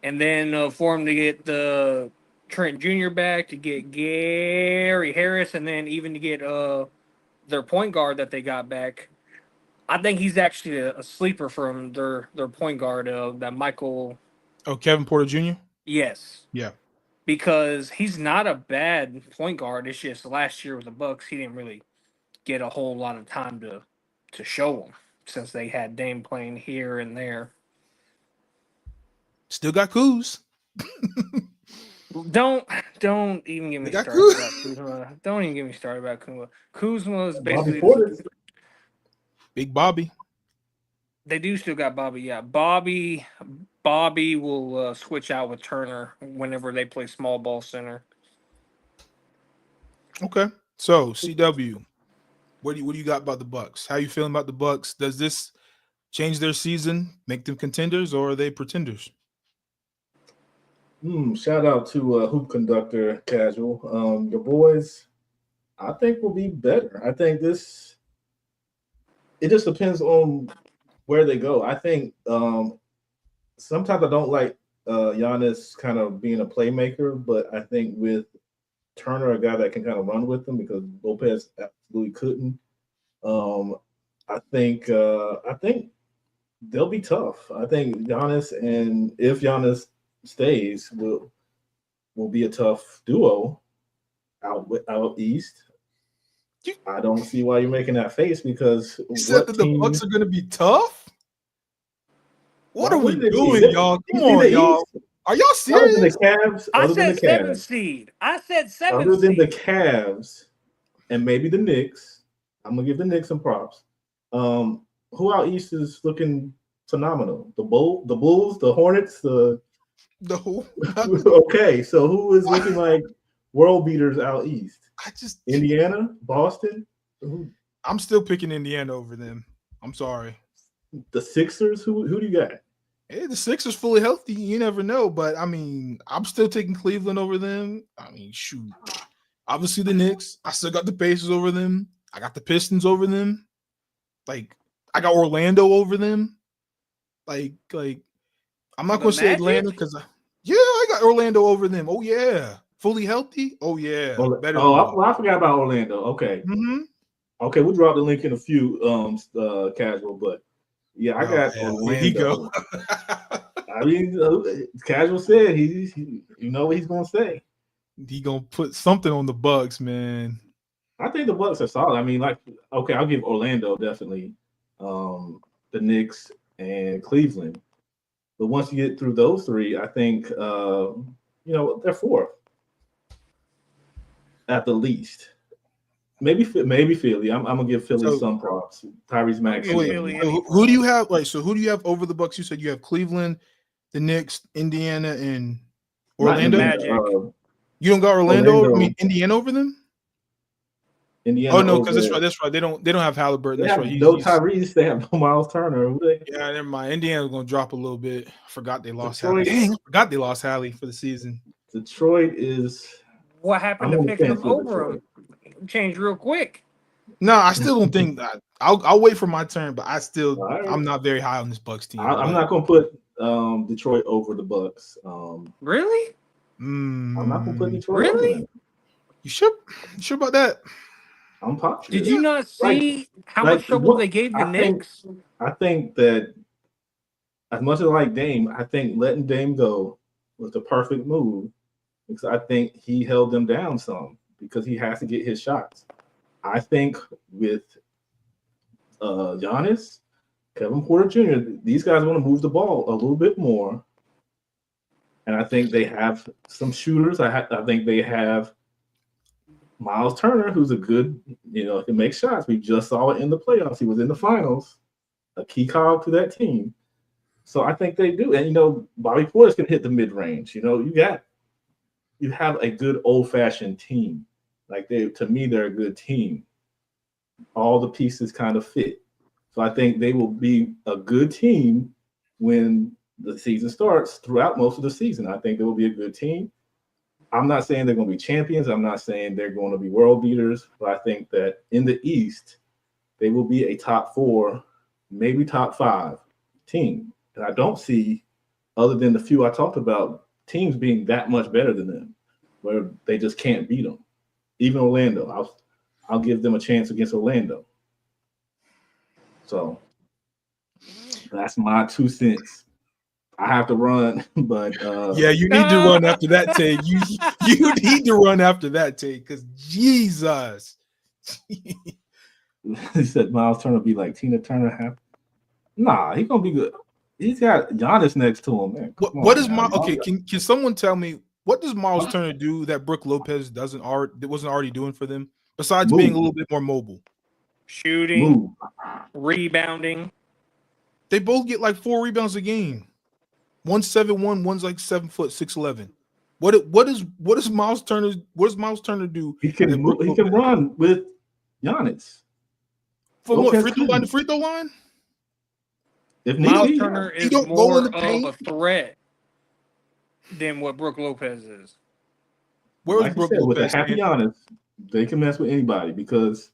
And then for him to get the Trent Jr. back, to get Gary Harris, and then even to get their point guard that they got back. I think he's actually a sleeper from their point guard, that Michael. Oh, Kevin Porter Jr. Yes, Yeah. because he's not a bad point guard. It's just last year with the Bucks, he didn't really get a whole lot of time to show them since they had Dame playing here and there. Still got Kuz. Don't even get me They got started about Kuzma. Don't even get me started about Kuzma. Kuzma is Bobby basically Portis. Big Bobby. they do still got Bobby. Yeah, Bobby will switch out with Turner whenever they play small ball center. Okay. So CW, what do you got about the Bucks? How you feeling about the Bucks? Does this change their season, make them contenders, or are they pretenders? Shout out to Hoop Conductor Casual. The boys, I think, will be better. I think it just depends on where they go. I think sometimes I don't like Giannis kind of being a playmaker, but I think with Turner, a guy that can kind of run with them because Lopez absolutely couldn't. I think they'll be tough. I think Giannis, and if Giannis stays, will be a tough duo out east. I don't see why you're making that face because You said that the Bucks are going to be tough. What are we wouldn't it be? doing, y'all? Come on, y'all. Are y'all Other than the serious? Cavs, I other than said the seven Cavs, seed. I said seven other than seed. the Cavs, and maybe the Knicks. I'm gonna give the Knicks some props. Who out east is looking phenomenal? The Bulls, the Hornets, the No. okay. So who is looking like world beaters out east? Indiana, Boston. I'm still picking Indiana over them. I'm sorry. The Sixers. Who do you got? Hey, the Sixers fully healthy. You never know, but I mean, I'm still taking Cleveland over them. I mean, shoot. Obviously, the Knicks. I still got the Pacers over them. I got the Pistons over them. Like, I got Orlando over them. Like, I'm not going to say Atlanta because, I got Orlando over them. Oh yeah, fully healthy. Oh yeah, better. I forgot about Orlando. Okay, okay, we'll drop the link in a few casual, but yeah, I got Orlando. Here you go. I mean, casual said he you know what he's gonna say. He gonna put something on the Bucks, man. I think the Bucks are solid. I mean, like, okay, I'll give Orlando definitely, the Knicks and Cleveland. But once you get through those three, I think they're fourth at the least. Maybe Philly. I'm gonna give Philly some props. Tyrese Maxey. Who do you have? Like, so who do you have over the Bucks? You said you have Cleveland, the Knicks, Indiana, and Orlando. You don't got Orlando. I mean, Indiana over them. Indiana. Oh no, because that's right. They don't have Halliburton. That's right. No Tyrese. They have no Miles Turner. Yeah, never mind. Indiana's gonna drop a little bit. I forgot they lost Hallie. Dang, I forgot they lost Hallie for the season. Detroit is. What happened to picking them over them? Changed real quick. No, I still don't think that. I'll wait for my turn, but I'm not very high on this Bucks team. I'm not gonna put Detroit over the Bucks. Really? I'm not gonna put Detroit. Really? Over them. You sure about that? I'm positive. Did you not see how much trouble they gave the Knicks? I think that as much as I like Dame, I think letting Dame go was the perfect move because I think he held them down some because he has to get his shots. I think with Giannis, Kevin Porter Jr., these guys want to move the ball a little bit more. And I think they have some shooters. I think they have Miles Turner, who's a good, can make shots. We just saw it in the playoffs. He was in the finals, a key cog to that team. So I think they do. And, Bobby Portis can hit the mid-range. You have a good old-fashioned team. Like, to me, they're a good team. All the pieces kind of fit. So I think they will be a good team when the season starts throughout most of the season. I think they will be a good team. I'm not saying they're going to be champions. I'm not saying they're going to be world beaters. But I think that in the East, they will be a top 4, maybe top 5 team. And I don't see, other than the few I talked about, teams being that much better than them. where they just can't beat them. Even Orlando, I'll give them a chance against Orlando. So that's my 2 cents. I have to run, but yeah, you need to run after that take. You need to run after that take because Jesus. He said Miles Turner be like Tina Turner. Nah, he's gonna be good. He's got Giannis next to him, man. What is Miles? Okay, can someone tell me what does Miles Turner do that Brook Lopez wasn't already doing for them besides being a little bit more mobile? Shooting, rebounding. They both get like 4 rebounds a game. One's 7'1", one's like 7 foot 6'11". What does Miles Turner do? He can run with Giannis. From what, free throw line to free throw line? If Miles Turner is more of a threat than what Brook Lopez is. Where was Brook Lopez? With a happy Giannis, they can mess with anybody because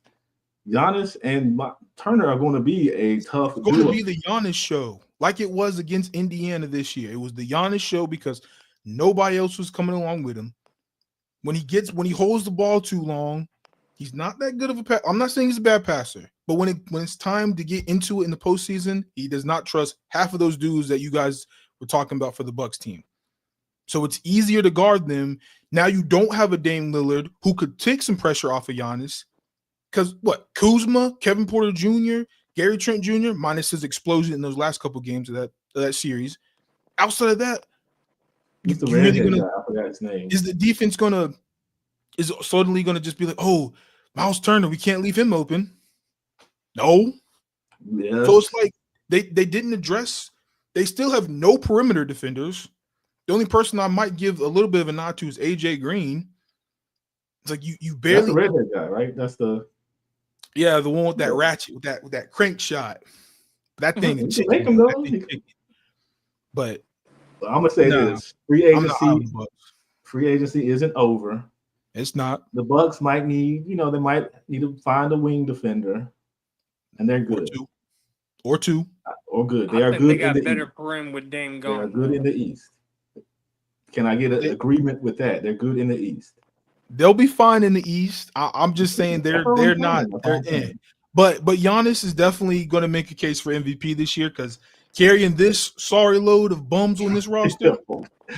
Giannis and Turner are going to be a tough. It's going to be the Giannis show, like it was against Indiana this year. It was the Giannis show because nobody else was coming along with him. When he holds the ball too long, he's not that good of a passer. I'm not saying he's a bad passer, but when it's time to get into it in the postseason, he does not trust half of those dudes that you guys were talking about for the Bucks team. So it's easier to guard them. Now you don't have a Dame Lillard who could take some pressure off of Giannis. Because Kuzma, Kevin Porter Jr., Gary Trent Jr., minus his explosion in those last couple games of that series. Outside of that, is the defense is suddenly gonna just be like, oh, Miles Turner, we can't leave him open? No. Yeah. So it's like they didn't address. They still have no perimeter defenders. The only person I might give a little bit of a nod to is AJ Green. It's like you barely. That's the redhead guy, right? That's the. Yeah, the one with that ratchet, with that crank shot. That thing is make him go. But I'm gonna say this: free agency isn't over. It's not. The Bucks might need, they might need to find a wing defender, and they're good. Or two. Or good. They are good. They got better perim with Dame gone. They are good in the East. Can I get an agreement with that? They're good in the East. They'll be fine in the East. I'm just saying they're not. They're in. But Giannis is definitely going to make a case for MVP this year because carrying this sorry load of bums on this roster.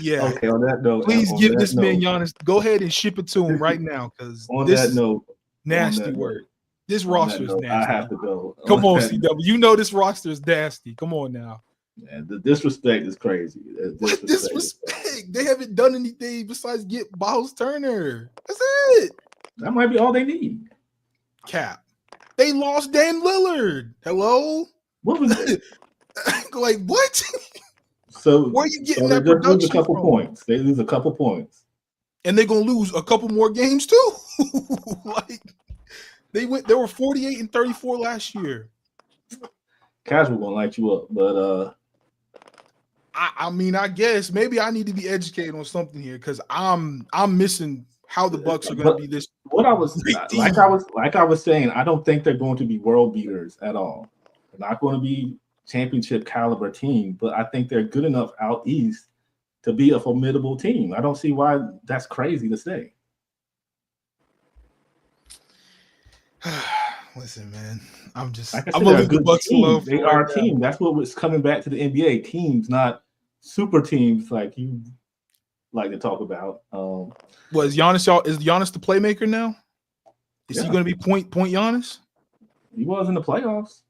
Yeah. Okay. On that note, please give this man Giannis. Go ahead and ship it to him right now because that note, nasty word. This roster is nasty. I have to go. Come on, CW. You know this roster is nasty. Come on now. Man, the disrespect is crazy. What disrespect? They haven't done anything besides get Miles Turner. That's it. That might be all they need. Cap. They lost Dame Lillard. Hello? What was it? Like, what? So where are you getting that production lose a couple points. They lose a couple points. And they're going to lose a couple more games too. Like, they were 48 and 34 last year. Casual going to light you up, but I mean, I guess maybe I need to be educated on something here because I'm missing how the Bucks are going to be this. What I was saying, I don't think they're going to be world beaters at all. They're not going to be championship caliber team, but I think they're good enough out east to be a formidable team. I don't see why that's crazy to say. Listen, man, I'm a good Bucks team. They are a team. That's what was coming back to the NBA. Teams, not super teams like you like to talk about. Is Giannis the playmaker now? Is he going to be point Giannis? He was in the playoffs.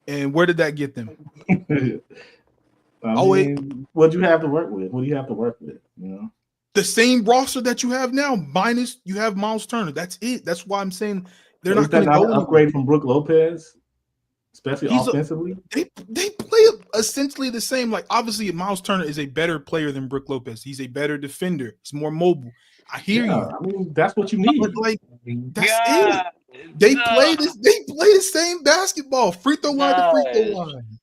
And where did that get them? What do you have to work with? What do you have to work with? The same roster that you have now, minus you have Miles Turner. That's it. That's why I'm saying they're not going to go upgrade from Brook Lopez, especially offensively. They play essentially the same. Like obviously, Miles Turner is a better player than Brook Lopez. He's a better defender. He's more mobile. I hear you. I mean, that's what you need. But that's it. They play the same basketball. Free throw line to free throw line.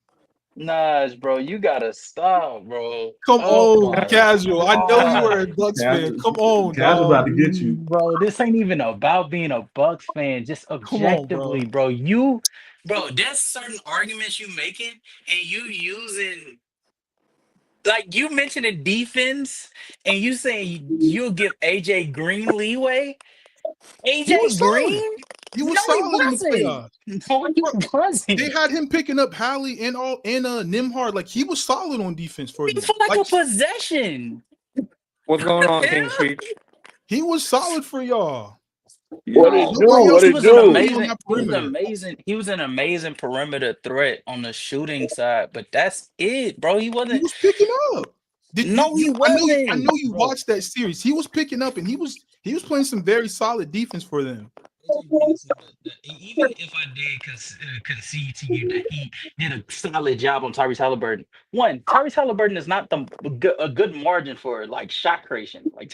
Nas, bro, you gotta stop, bro. Come on, Casual. I know you were a Bucks fan. Come on, Casual about to get you, bro. This ain't even about being a Bucks fan. Just objectively, bro. There's certain arguments you making, and you using like you mentioning defense, and you saying you'll give AJ Green leeway. He was AJ solid. Green? He was No, he solid in the wasn't. playoffs. No, he Bro, wasn't. they had him picking up Hallie and Nimhard. Like he was solid on defense for them. For like Like a possession. What's going on, Hell? King Speech? he was solid for y'all. What it do? Nobody else What He it was was an do? really on amazing. that He was perimeter. amazing. He was an amazing perimeter threat on the shooting side, but that's it, bro. He He wasn't. was picking up. No, he I know wasn't. you Bro. watched that series. He was picking up and he was playing some very solid defense for them. Even if I did concede to you that he did a solid job on Tyrese Halliburton, one, Tyrese Halliburton is not a good margin for like shot creation. Like,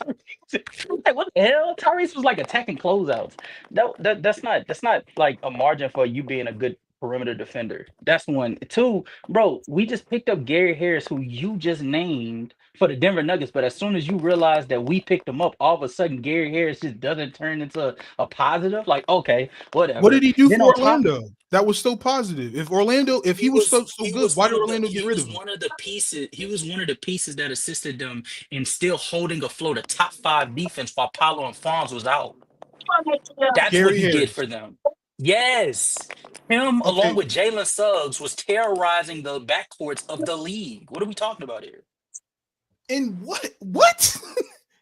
like what the hell? Tyrese was like attacking closeouts. That's not like a margin for you being a good perimeter defender. That's one. Two, bro, we just picked up Gary Harris, who you just named for the Denver Nuggets, but as soon as you realize that we picked him up, all of a sudden Gary Harris just doesn't turn into a positive. Like, okay, whatever. What did he do Then for on top, Orlando? That was so positive. If he was so good, why did Orlando get rid of him? one of the pieces. He was one of the pieces that assisted them in still holding afloat a top 5 defense while Paulo and Fonz was out. That's what Gary he did Harris. for them. Yes. Him Okay. along with Jalen Suggs was terrorizing the backcourts of the league. What are we talking about here? And what?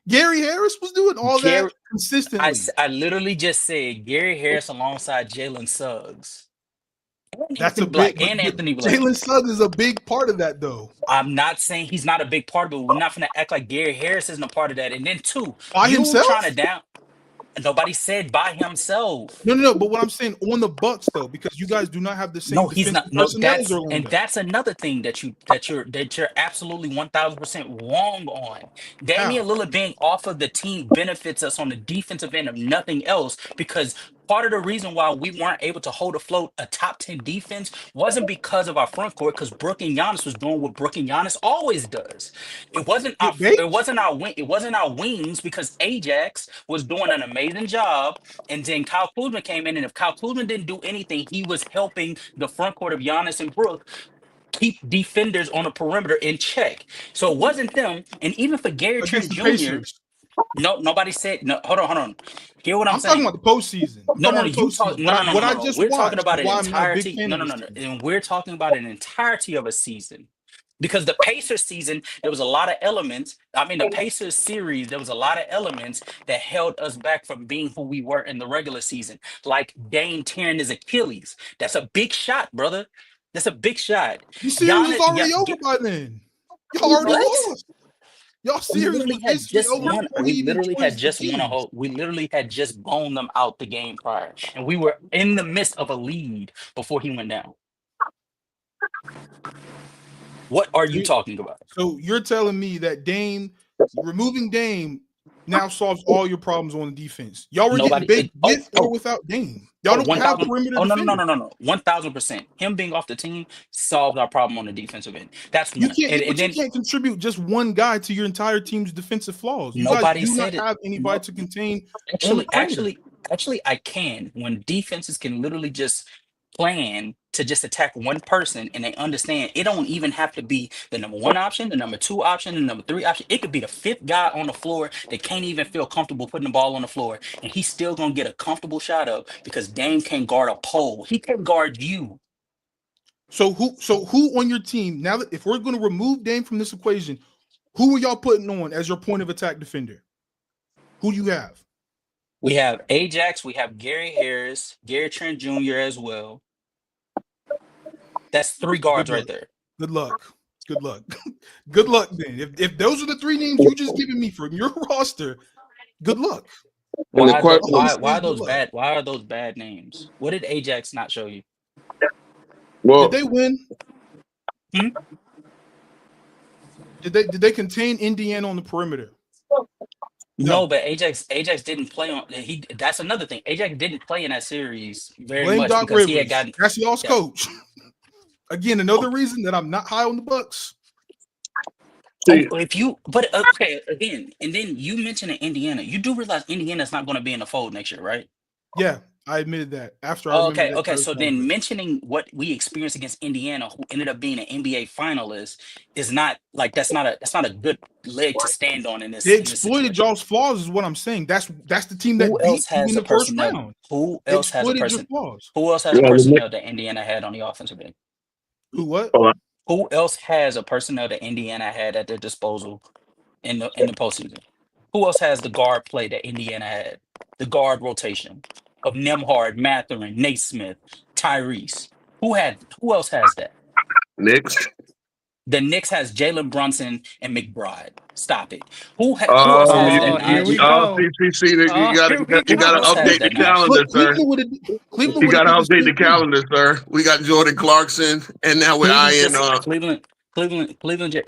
Gary Harris was doing all Gary- that consistently. I literally just said Gary Harris alongside Jalen Suggs. That's a Black big and Anthony Black. Jalen Suggs is a big part of that, though. I'm not saying he's not a big part of it. We're not going to act like Gary Harris isn't a part of that. And then two, By you himself? trying to down. Nobody said by himself. No. But what I'm saying on the Bucks, though, because you guys do not have the same. No, he's not. No, personnel as that's Orlando. and that's another thing that you're absolutely 1000% wrong on. Damian Lillard being off of the team benefits us on the defensive end of nothing else, because part of the reason why we weren't able to hold afloat a top 10 defense wasn't because of our front court, because Brook and Giannis was doing what Brook and Giannis always does. It wasn't our wings, because Ajax was doing an amazing job, and then Kyle Kuzma came in, and if Kyle Kuzma didn't do anything, he was helping the front court of Giannis and Brook keep defenders on the perimeter in check. So it wasn't them, and even for Gary Trent Against the Jr. Pacers. No, nobody said no. Hold on. Hear what I'm saying? talking about the postseason. We're talking about an why I'm not a entirety. big fan No. of this team. And we're talking about an entirety of a season. Because the Pacers season, there was a lot of elements. I mean, the Pacers series, there was a lot of elements that held us back from being who we were in the regular season. Like Dame tearing his Achilles. That's a big shot, brother. That's a big shot. The series was already over by then. Y'all already lost. Y'all series was basically over. We literally had just blown them out the game prior, and we were in the midst of a lead before he went down. What are you talking about? So you're telling me that removing Dame now solves all your problems on the defense? Y'all were getting big with or without Dame. Y'all don't have perimeter defenders. No. 1000%. Him being off the team solved our problem on the defensive end. That's one. You can't contribute just one guy to your entire team's defensive flaws. You guys do not have anybody to contain. Actually, I can. When defenses can literally just plan to just attack one person, and they understand it don't even have to be the number 1 option, the number 2 option, the number 3 option. It could be the 5th guy on the floor that can't even feel comfortable putting the ball on the floor, and he's still gonna get a comfortable shot up because Dame can't guard a pole. He can guard you. So who on your team now? That if we're going to remove Dame from this equation, who are y'all putting on as your point of attack defender? Who do you have? We have Ajax. We have Gary Harris, Gary Trent Jr. as well. That's 3 guards right there. Good luck. Good luck then. If those are the 3 names you just given me from your roster, good luck. Why are those bad? Why are those bad names? What did Ajax not show you? Well, did they win? Did they contain Indiana on the perimeter? No, but Ajax didn't play on. That's another thing. Ajax didn't play in that series very much Doc because Rivers. he had gotten. That's y'all's coach. Again, another reason that I'm not high on the Bucks. Okay, again, and then you mentioned Indiana. You do realize Indiana's not going to be in the fold next year, right? Yeah, I admitted that after I remember that. Okay. So then mentioning what we experienced against Indiana, who ended up being an NBA finalist, is not like that's not a good leg to stand on in this. They in this exploited situation. y'all's flaws, is what I'm saying. That's the team that Who beat else you has in a the first personnel? round. Who They else has a exploited your person? flaws. Who else has Yeah, personnel that Indiana had on the offensive end? Who what? Who else has a personnel that Indiana had at their disposal in the postseason? Who else has the guard play that Indiana had? The guard rotation of Nembhard, Mathurin, Naismith, Tyrese. Who else has that? Knicks. The Knicks has Jalen Brunson and McBride. Stop it. Who else has that, Here we Naj? go. See, you Oh, gotta here we Who else update has the that, Naj? calendar, sir. Cleveland You would have gotta did the update same the thing. calendar, sir. We got Jordan Clarkson, and now we're eyeing. Cleveland.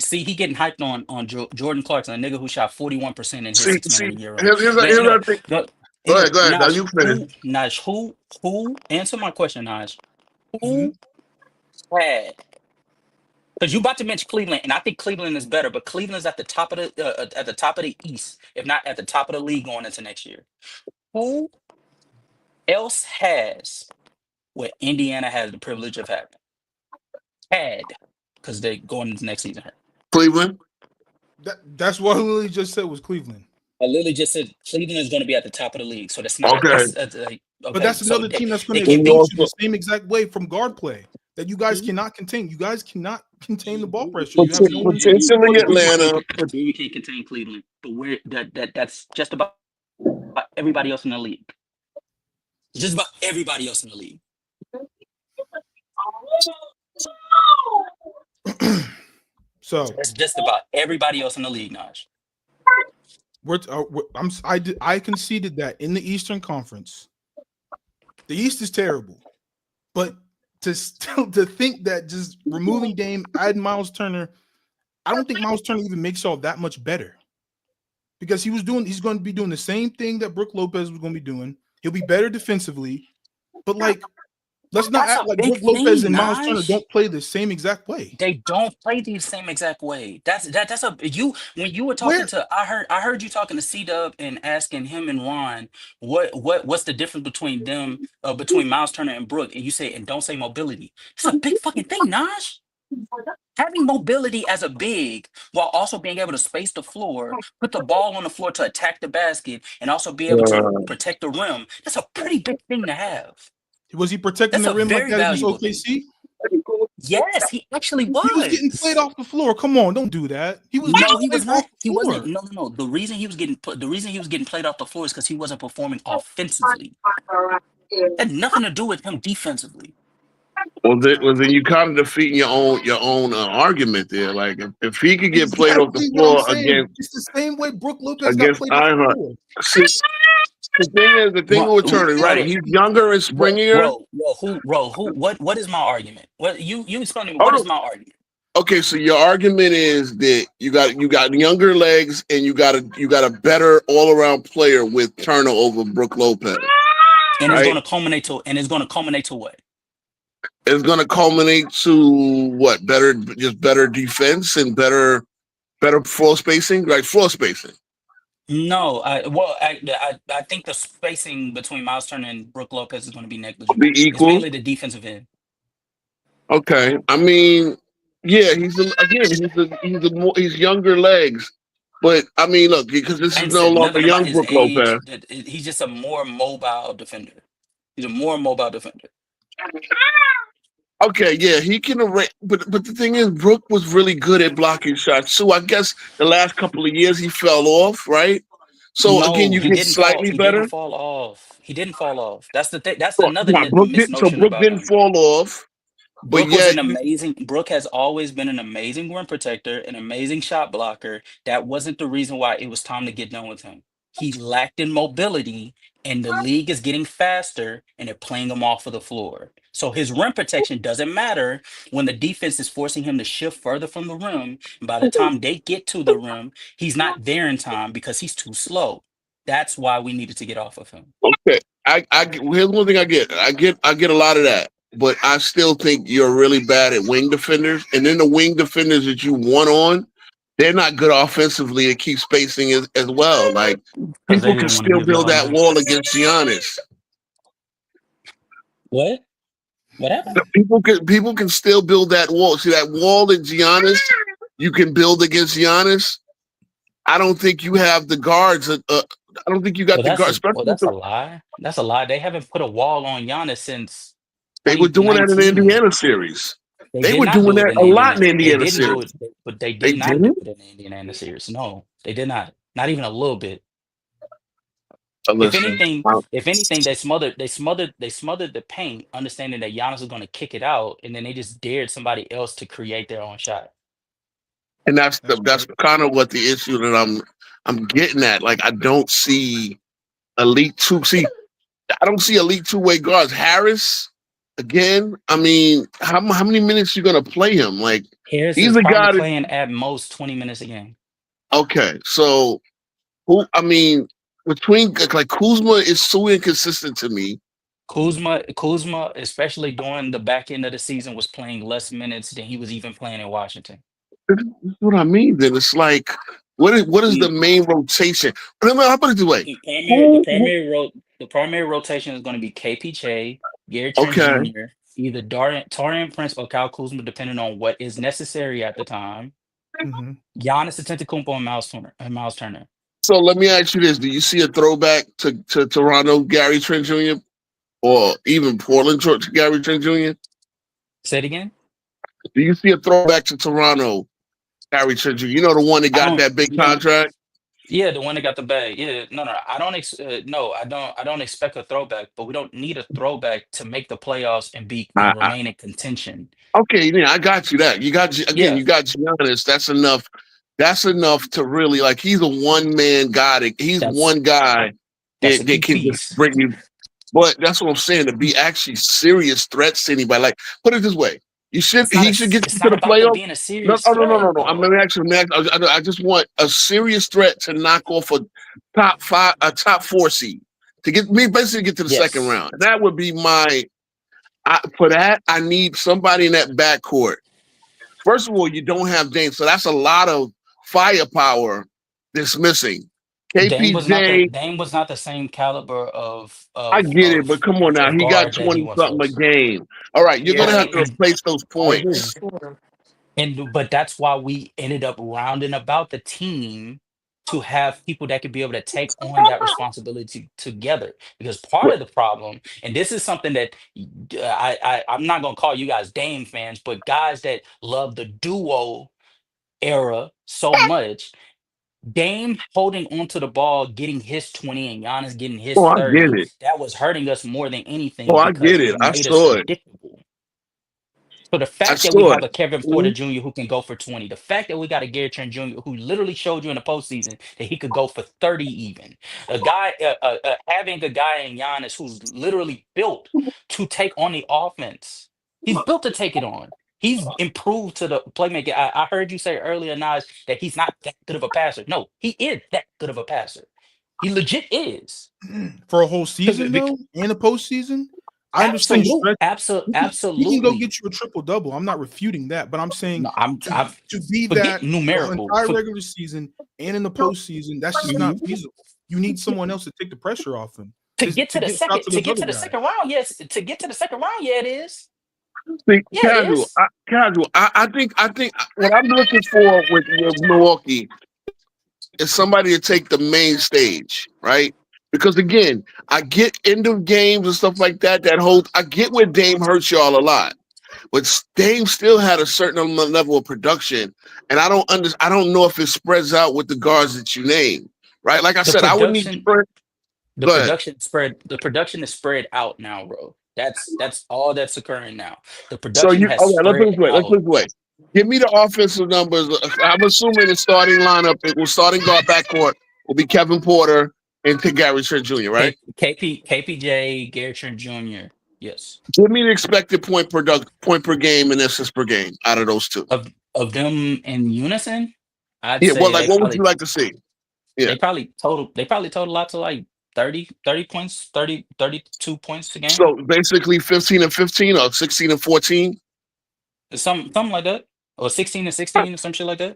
See, he getting hyped on Jordan Clarkson, a nigga who shot 41% in his See, 6 man a year. here's But here's anyway, the thing. go Go ahead. Now Naj, you finish. who? Answer my question, Naj. Mhm. Who had? Because you about to mention Cleveland, and I think Cleveland is better, but Cleveland's at the top of the East, if not at the top of the league going into next year. Who else has what Indiana has the privilege of having? Because they going into next season. Cleveland. That's what Lily just said was Cleveland. I literally just said Cleveland is going to be at the top of the league, so that's not. Okay. But that's another team that's going to can beat beat you the same exact way from guard play that you guys cannot contain. You guys cannot contain the ball pressure. You have no one to Potentially Atlanta. You can't contain Cleveland, but where that's just about everybody else in the league. Just about everybody else in the league. So That's just about everybody else in the league, Naj. I conceded that in the Eastern Conference, the East is terrible, but to think that just removing Dame, adding Miles Turner, I don't think Miles Turner even makes y'all that much better, because he's going to be doing the same thing that Brook Lopez was going to be doing. He'll be better defensively, but like, let's not act like Brook Lopez and Miles Turner don't play the same exact way. They don't play the same exact way. When you were talking to I heard you talking to C-Dub and asking him and Ron what's the difference between them between Miles Turner and Brook, and you say, and don't say mobility. It's a big fucking thing, Naj. Having mobility as a big while also being able to space the floor, put the ball on the floor to attack the basket, and also be able to protect the rim, that's a pretty big thing to have. Was he protecting the rim like that against OKC? Yes, he actually was. He was getting played off the floor. Come on, don't do that. He was not. He wasn't. No. The reason he was getting played off the floor is because he wasn't performing offensively. It had nothing to do with him defensively. Well, then you kind of defeating your own argument there. Like if he could get played off the floor against, it's the same way Brook Lopez got played off the floor. The thing with Turner, right? He's younger and springier. What is my argument? What you explain to me? What is my argument? Okay, so your argument is that you got younger legs and you got a better all around player with Turner over Brook Lopez. And it's going to culminate to what? It's going to culminate to what? Better defense and better floor spacing, right? Floor spacing. No, I think the spacing between Miles Turner and Brook Lopez is going to be negligible. Be equal. It's mainly the defensive end. Okay, I mean, yeah, he's younger legs, but I mean, look, because this is no longer young Brook Lopez. He's just a more mobile defender. He's a more mobile defender. Okay, yeah, he can arrange, but the thing is, Brook was really good at blocking shots. So I guess the last couple of years he fell off, right? So again, you get slightly better. He didn't fall off. That's the thing. That's another misnotion. So Brook didn't fall off. Brook has always been an amazing rim protector, an amazing shot blocker. That wasn't the reason why it was time to get done with him. He lacked in mobility, and the league is getting faster, and they're playing him off of the floor. So his rim protection doesn't matter when the defense is forcing him to shift further from the rim. And by the time they get to the rim, he's not there in time because he's too slow. That's why we needed to get off of him. Okay, here's one thing I get a lot of that, but I still think you're really bad at wing defenders, and then the wing defenders that you want on, they're not good offensively to keep spacing as well. Like people can still build that wall against Giannis. What? What happened? People can still build that wall. See that wall that Giannis you can build against Giannis. I don't think you have the guards. I don't think you got the guards. Especially That's a lie. That's a lie. They haven't put a wall on Giannis since they were doing that in the 2019. Indiana series. They They did were not doing do it that in a the lot in the Indiana. They Indiana didn't do series. it, but they They did not do didn't. it in the Indiana series. No, they did not. Not even a little bit. If Listen, anything, they smothered the paint, understanding that Giannis was going to kick it out, and then they just dared somebody else to create their own shot. and that's kind of what the issue that I'm getting at. Like I don't see elite two. See, I don't see elite two-way guards. Harris, again. I mean, how many minutes you gonna play him? Like Harris he's is a guy probably that. playing at most 20 minutes a game. Okay, so who? I mean, between like Kuzma is so inconsistent to me. Kuzma, especially during the back end of the season, was playing less minutes than he was even playing in Washington. That's what I mean. Then it's like, what is the main rotation? How about it this way? The primary rotation is going to be KPJ, Gary Trent Okay. Jr., either Taurean Prince or Kyle Kuzma, depending on what is necessary at the time. Giannis Antetokounmpo and Miles Turner. So let me ask you this: do you see a throwback to Toronto Gary Trent Jr. or even Portland Gary Trent Jr.? Say it again. Do you see a throwback to Toronto Gary Trent Jr.? You know, the one that got that big contract. Yeah, the one that got the bag. Yeah, no, I don't. I don't expect a throwback, but we don't need a throwback to make the playoffs and remain in contention. Okay, yeah, I got you. You got Giannis. That's enough. That's enough to really like. He's a one-man guy. He's one guy that can just bring you. But that's what I'm saying. To be actually serious threats to anybody. Like, put it this way: he should get you to the playoffs. Being a serious No. I'm gonna actually. I just want a serious threat to knock off a top 4 seed to get me basically get to the second round. That would be my. For that, I need somebody in that backcourt. First of all, you don't have Dame, so that's a lot of firepower that's missing. KPJ, Dame was not the same caliber of I get it, but come on now, he got 20-something a game. All right, you're gonna have to replace those points. But that's why we ended up rounding about the team to have people that could be able to take on that responsibility together. Because part of the problem, and this is something that I'm not gonna call you guys Dame fans, but guys that love the duo era so much. Dame holding onto the ball, getting his 20, and Giannis getting his 30. That was hurting us more than anything. I get it. I saw it. So the fact that we have a Kevin Porter Jr. who can go for 20, the fact that we got a Gary Trent Jr. who literally showed you in the postseason that he could go for 30 even. A guy, having a guy in Giannis who's literally built to take on the offense. He's built to take it on. He's improved to the playmaker. I heard you say earlier, Naj, that he's not that good of a passer. No, he is that good of a passer. He legit is. For a whole season, though, in the postseason? I understand. Absolutely. He can go get you a triple-double. I'm not refuting that, but I'm saying to be that numerical the entire regular season and in the postseason, that's just not feasible. You need someone else to take the pressure off him. To get to the second round, yes. To get to the second round, yeah, it is. See, casual. I think what I'm looking for with Milwaukee is somebody to take the main stage, right? Because again, I get end of games and stuff like that. I get where Dame hurts y'all a lot, but Dame still had a certain level of production, and I don't know if it spreads out with the guards that you name, right? Like I said, I would need the production is spread out now, bro. That's all that's occurring now. The production has spread let's put it away. Give me the offensive numbers. I'm assuming the starting lineup, starting guard backcourt will be Kevin Porter and Gary Trent Jr., right? KPJ, Gary Trent Jr. Yes. Give me the expected point per game and assists per game out of those two. Of them in unison, what would you like to see? Yeah. They probably total out to like 30 points, 32 points a game. So basically 15 and 15 or 16 and 14? Something like that. Or 16 and 16 or some shit like that.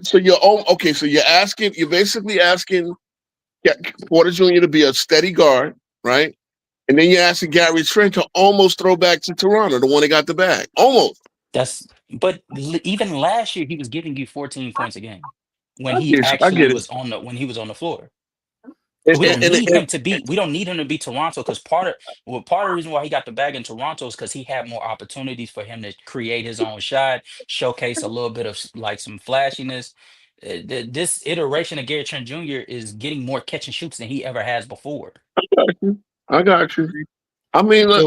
So you're basically asking Porter Jr. to be a steady guard, right? And then you're asking Gary Trent to almost throw back to Toronto, the one that got the bag. Almost. Even last year he was giving you 14 points a game when I he get, I actually get it. was on the floor. And, We don't and, need and, him to beat. We don't need him to beat Toronto because part of the reason why he got the bag in Toronto is because he had more opportunities for him to create his own shot, showcase a little bit of like some flashiness. This iteration of Gary Trent Jr. is getting more catch and shoots than he ever has before. I got you. I mean, look.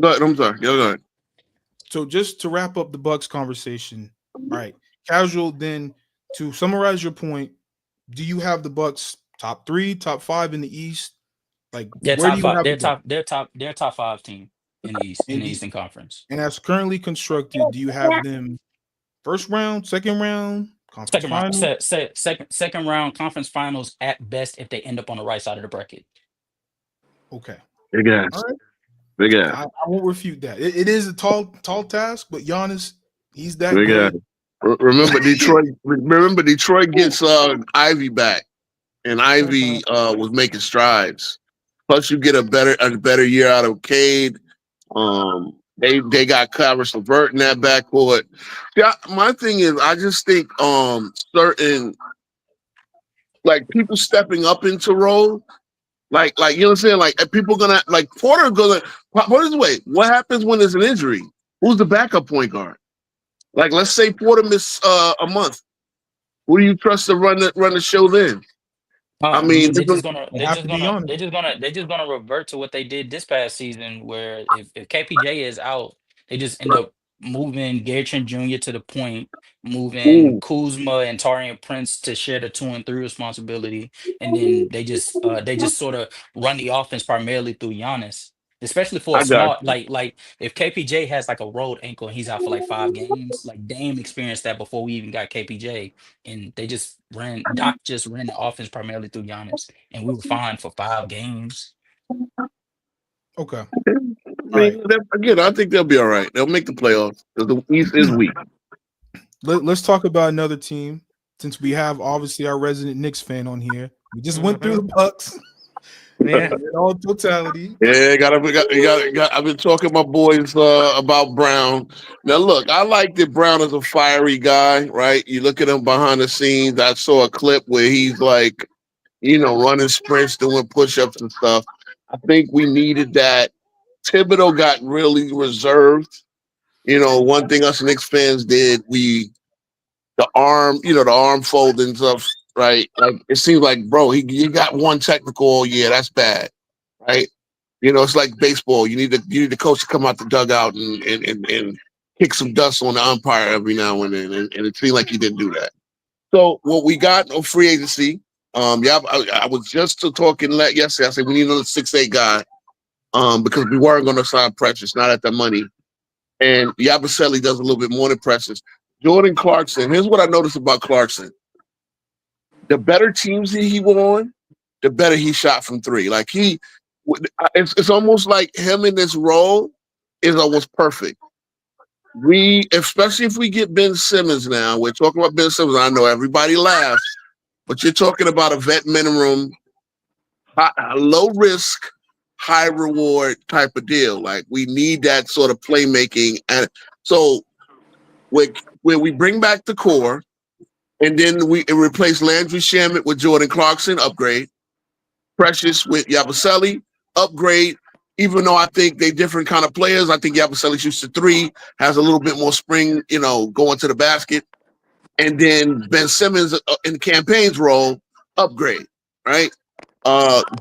Go ahead. I'm sorry. Go ahead. So just to wrap up the Bucks conversation, right? Casual. Then to summarize your point, do you have the Bucks top 3, top 5 in the East? Like, They're where do top you five. have the Bucks? They're top 5 team in the East in the Eastern Conference. And as currently constructed, do you have them first round, second round, conference Second round, final? second round conference finals at best if they end up on the right side of the bracket. Okay. Big ass. All right. Big ass. I won't refute that. It is a tall task, but Giannis, he's that Big good. ass. Remember Detroit. Remember Detroit gets Ivy back, and Ivy was making strides. Plus, you get a better year out of Cade. They got Caris LeVert in that backcourt. Yeah, my thing is, I just think certain like people stepping up into role. Like you know what I'm saying? Like people gonna like Porter gonna put it this way. What happens when there's an injury? Who's the backup point guard? Like let's say Porter miss a month. Who do you trust to run the show then? I mean, they're just gonna revert to what they did this past season, where if KPJ is out, they just end up moving Gary Trent Jr. to the point, moving Kuzma and Taurean Prince to share the 2 and 3 responsibility, and then they just sort of run the offense primarily through Giannis. Especially for a I got small like if KPJ has like a rolled ankle and he's out for like 5 games, like Dame experienced that before we even got KPJ, and Doc just ran the offense primarily through Giannis, and we were fine for 5 games. Okay. Again, I think they'll be all right. They'll make the playoffs because the East is weak. Let's talk about another team since we have obviously our resident Knicks fan on here. We just went through the Bucks. Yeah. In all totality. Yeah, I've been talking to my boys about Brown. Now, look, I like that Brown is a fiery guy, right? You look at him behind the scenes. I saw a clip where he's like, running sprints, doing push-ups and stuff. I think we needed that. Thibodeau got really reserved. One thing us Knicks fans did, the arm folding stuff. Right, like it seems like, bro, you got one technical all year. That's bad, right? It's like baseball. You need the coach to come out the dugout and kick some dust on the umpire every now and then, and it seemed like he didn't do that. So what we got no free agency. I was just talking yesterday. I said we need another 6'8" guy, because we weren't going to sign Precious, not at the money, and Yabusele does a little bit more than Precious. Jordan Clarkson. Here's what I noticed about Clarkson. The better teams he won, the better he shot from 3. Like it's almost like him in this role is almost perfect. Especially if we get Ben Simmons now, we're talking about Ben Simmons. I know everybody laughs, but you're talking about a vet minimum, low risk, high reward type of deal. Like we need that sort of playmaking, and so where we bring back the core. And then we replace Landry Shamet with Jordan Clarkson, upgrade. Precious with Yabusele, upgrade. Even though I think they're different kind of players, I think Yabusele shoots the 3, has a little bit more spring, going to the basket. And then Ben Simmons in the campaign's role, upgrade, right?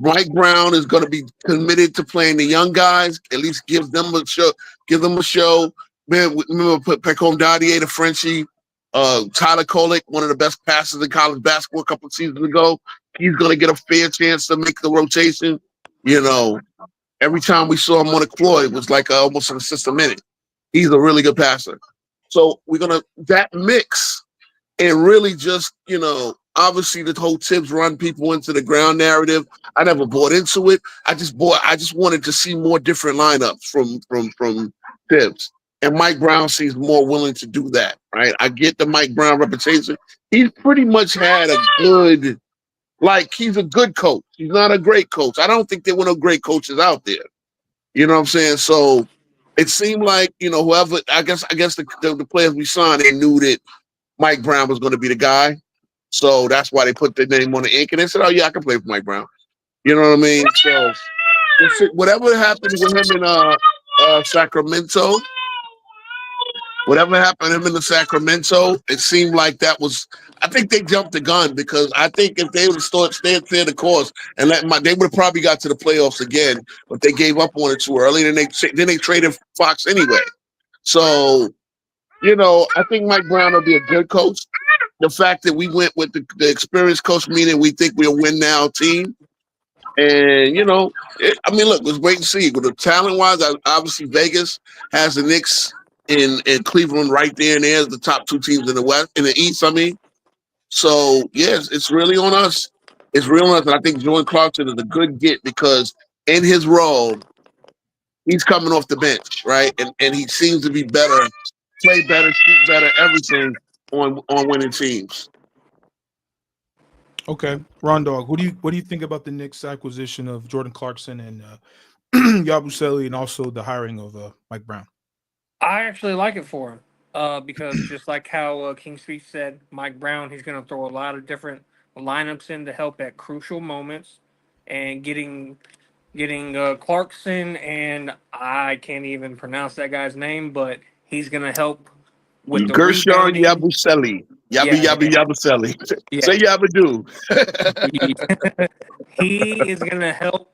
Mike Brown is going to be committed to playing the young guys, at least give them a show. Man, remember Pecom Dadier, the Frenchie, Tyler Kolek, one of the best passers in college basketball a couple of seasons ago. He's going to get a fair chance to make the rotation. Every time we saw him on the floor, it was like almost an assist a minute. He's a really good passer. So we're going to that mix and really just, obviously the whole Tibbs run people into the ground narrative. I never bought into it. I just wanted to see more different lineups from Tibbs. And Mike Brown seems more willing to do that, right? I get the Mike Brown reputation. He's pretty much had a good Like, he's a good coach. He's not a great coach. I don't think there were no great coaches out there. You know what I'm saying? So it seemed like, whoever, I guess the players we signed, they knew that Mike Brown was going to be the guy. So that's why they put their name on the ink, and they said, "Oh yeah, I can play for Mike Brown." You know what I mean? So whatever happened with him in Sacramento, whatever happened to him in the Sacramento, it seemed like that was. I think they jumped the gun, because I think if they would have stayed the course and they would have probably got to the playoffs again, but they gave up on it too early. And then they traded Fox anyway. So I think Mike Brown will be a good coach. The fact that we went with the experienced coach, meaning we think we'll win now team. And, look, let's wait and see. With the talent-wise, obviously Vegas has the Knicks in Cleveland right there and there, the top two teams in the East, I mean. So, yes, it's really on us. It's real on us. And I think Jordan Clarkson is a good get, because in his role, he's coming off the bench, right? And he seems to be better, play better, shoot better, everything on winning teams. Okay, Ron Dog, what do you think about the Knicks' acquisition of Jordan Clarkson and Yabusele, and also the hiring of Mike Brown? I actually like it for him because just like how King Speech said, Mike Brown, he's going to throw a lot of different lineups in to help at crucial moments, and getting Clarkson, and I can't even pronounce that guy's name, but he's going to help with the Gershon rebounding. Yabusele. Yabusele. Yeah. Say Yabadoo. He is going to help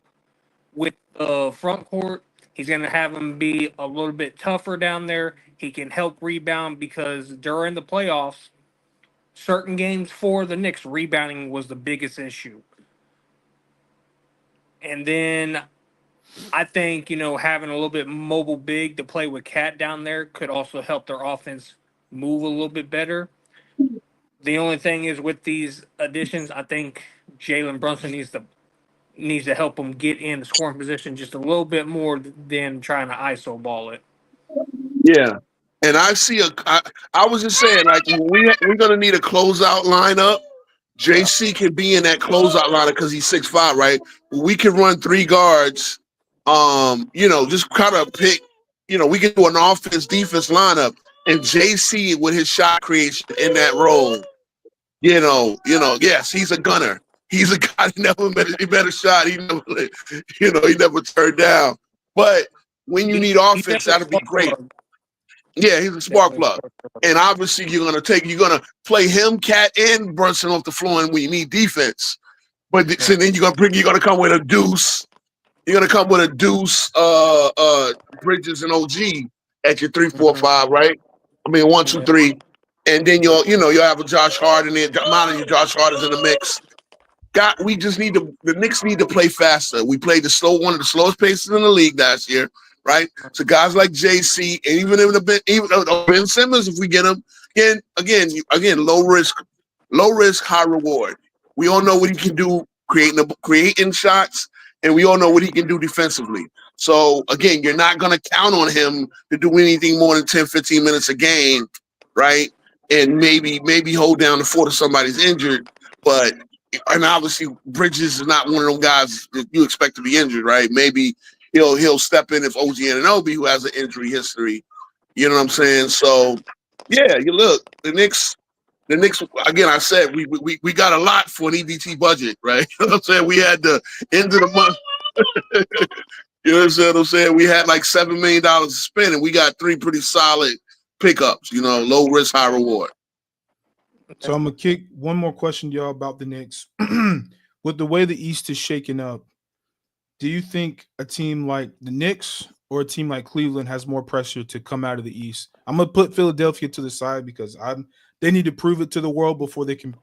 with the front court. He's going to have him be a little bit tougher down there. He can help rebound, because during the playoffs, certain games for the Knicks, rebounding was the biggest issue. And then I think, having a little bit mobile big to play with Cat down there could also help their offense move a little bit better. The only thing is, with these additions, I think Jalen Brunson needs to help them get in the scoring position just a little bit more than trying to ISO ball it. Yeah. And I was just saying, like, we're going to need a closeout lineup. JC can be in that closeout lineup because he's 6'5", right? We can run three guards, just kind of pick, we can do an offense-defense lineup, and JC with his shot creation in that role, yes, he's a gunner. He's a guy that never met a shot. He never turned down. But when you need offense, that'll be great. Yeah, he's a spark plug. And obviously you're gonna play him, Cat, and Brunson off the floor, and we need defense. But so then you're gonna come with a deuce. You're gonna come with a deuce, Bridges and OG at your 3, 4, 5, right? I mean 1, 2, 3. And then you'll have a Josh Hart in there. Mine and Josh Hart is in the mix. We just need the Knicks need to play faster. We played one of the slowest paces in the league last year, right? So guys like JC, and even Ben Simmons, if we get him, again, low risk, high reward. We all know what he can do creating shots, and we all know what he can do defensively. So again, you're not gonna count on him to do anything more than 10, 15 minutes a game, right? And maybe hold down the fort if somebody's injured, and obviously Bridges is not one of them guys that you expect to be injured, right? Maybe he'll step in if OG Anunoby, who has an injury history, you know what I'm saying? So yeah, you look, the Knicks, again, I said we got a lot for an EBT budget, right? You know what I'm saying? We had the end of the month. You know what I'm saying? We had like $7 million to spend, and we got 3 pretty solid pickups, low risk, high reward. So I'm gonna kick one more question to y'all about the Knicks. With the way the East is shaking up, do you think a team like the Knicks or a team like Cleveland has more pressure to come out of the East? I'm gonna put Philadelphia to the side because they need to prove it to the world before they can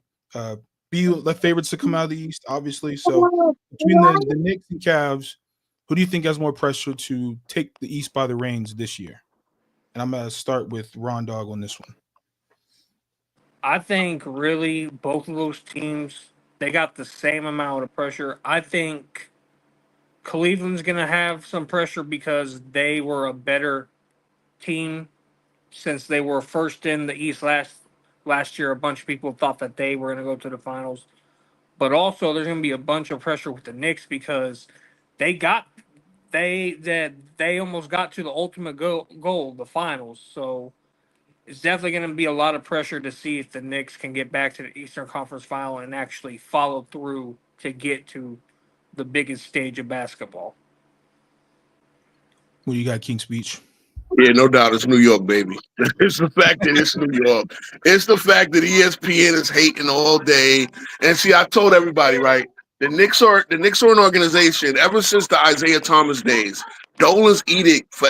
be the favorites to come out of the East, obviously. So between the Knicks and Cavs, who do you think has more pressure to take the East by the reins this year? And I'm gonna start with Ron Dog on this one. I think really both of those teams, they got the same amount of pressure. I think Cleveland's going to have some pressure because they were a better team since they were first in the East last year. A bunch of people thought that they were going to go to the finals. but also there's going to be a bunch of pressure with the Knicks because they almost got to the ultimate goal, the finals. So it's definitely going to be a lot of pressure to see if the Knicks can get back to the Eastern Conference Final and actually follow through to get to the biggest stage of basketball. Well, you got King's Speech. Yeah, no doubt. It's New York, baby. It's the fact that it's New York. It's the fact that ESPN is hating all day. And see, I told everybody, right? The Knicks are an organization ever since the Isaiah Thomas days. Dolan's edict for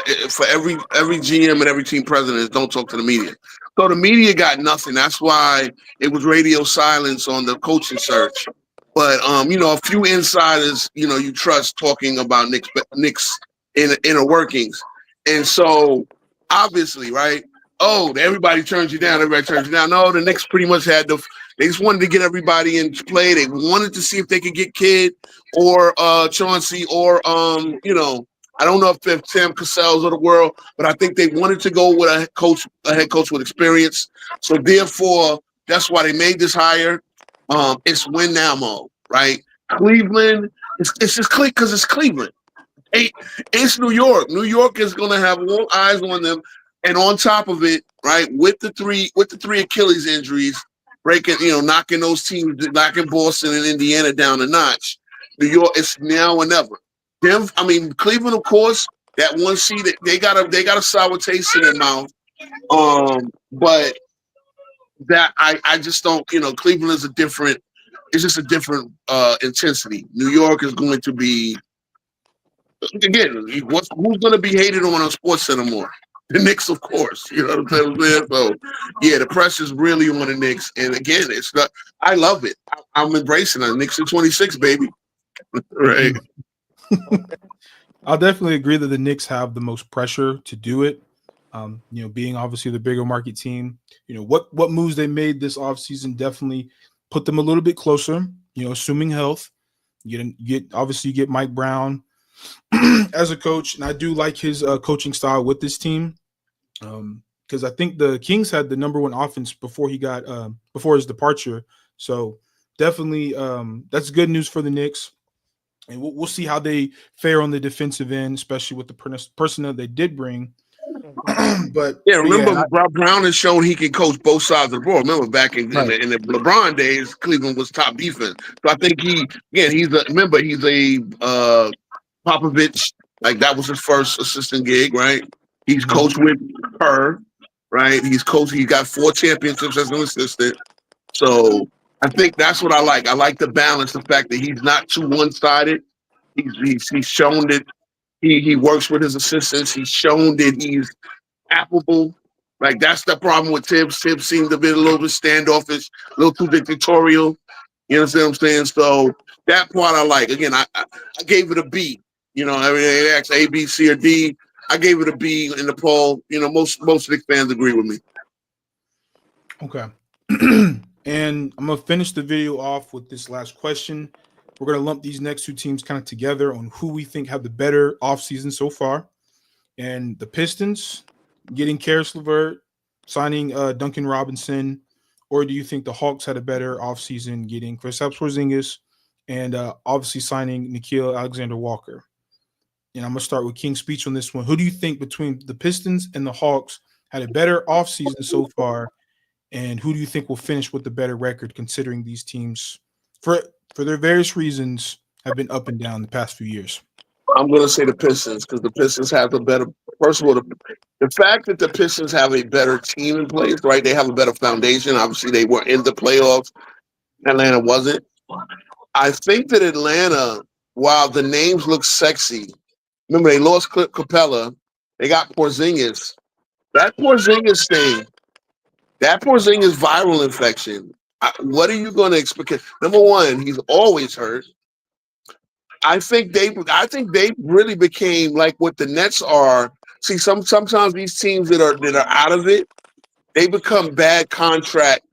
every GM and every team president is don't talk to the media. So the media got nothing. That's why it was radio silence on the coaching search. But a few insiders, you trust talking about Knicks inner workings. And so, obviously, right? Oh, everybody turns you down. Everybody turns you down. No, the Knicks pretty much they just wanted to get everybody into play. They wanted to see if they could get Kidd or Chauncey or, I don't know if Sam Cassell's of the world, but I think they wanted to go with a head coach with experience. So, therefore, that's why they made this hire. It's win now mode, right? Cleveland, it's just because it's Cleveland. It's New York. New York is going to have all eyes on them, and on top of it, right, with the three Achilles injuries, knocking those teams, knocking Boston and Indiana down a notch. New York, it's now or never. Cleveland, of course, that one seed, they got a sour taste in their mouth. But that I just don't. Cleveland is it's just a different intensity. New York is going to be. Again, who's going to be hated on SportsCenter more? The Knicks, of course. You know what I'm saying? So, yeah, the pressure's really on the Knicks. And again, it's not. I love it. I'm embracing it. Knicks in 26, baby. Right. I'll definitely agree that the Knicks have the most pressure to do it. Being obviously the bigger market team. What moves they made this offseason definitely put them a little bit closer. Assuming health. You get Mike Brown as a coach, and I do like his coaching style with this team because I think the Kings had the number one offense before his departure. So definitely that's good news for the Knicks, and we'll see how they fare on the defensive end, especially with the personnel they did bring. But remember, Brown has shown he can coach both sides of the ball. Remember back in the LeBron days, Cleveland was top defense. So I think he's a Popovich, like that was his first assistant gig, right? He's coached with her, right? He got 4 championships as an assistant. So I think that's what I like. I like the balance, the fact that he's not too one-sided. He's shown that he works with his assistants. He's shown that he's affable. Like that's the problem with Tibbs. Tibbs seemed to be a little bit standoffish, a little too dictatorial. You understand what I'm saying? So that part I like. Again, I gave it a B. They asked A, B, C, or D. I gave it a B in the poll. Most Knicks fans agree with me. Okay. And I'm going to finish the video off with this last question. We're going to lump these next two teams kind of together on who we think have the better offseason so far. And the Pistons getting Karis LeVert, signing Duncan Robinson, or do you think the Hawks had a better offseason getting Kristaps Porzingis and obviously signing Nickeil Alexander-Walker? And I'm going to start with King's Speech on this one. Who do you think between the Pistons and the Hawks had a better offseason so far? And who do you think will finish with the better record considering these teams, for their various reasons, have been up and down the past few years? I'm going to say the Pistons because the Pistons have a better – first of all, the fact that the Pistons have a better team in place, right? They have a better foundation. Obviously, they were in the playoffs. Atlanta wasn't. I think that Atlanta, while the names look sexy – remember, they lost Capella. They got Porzingis. That Porzingis thing, that Porzingis viral infection, what are you going to expect? Number one, he's always hurt. I think they really became like what the Nets are. See, sometimes these teams that are out of it, they become bad contract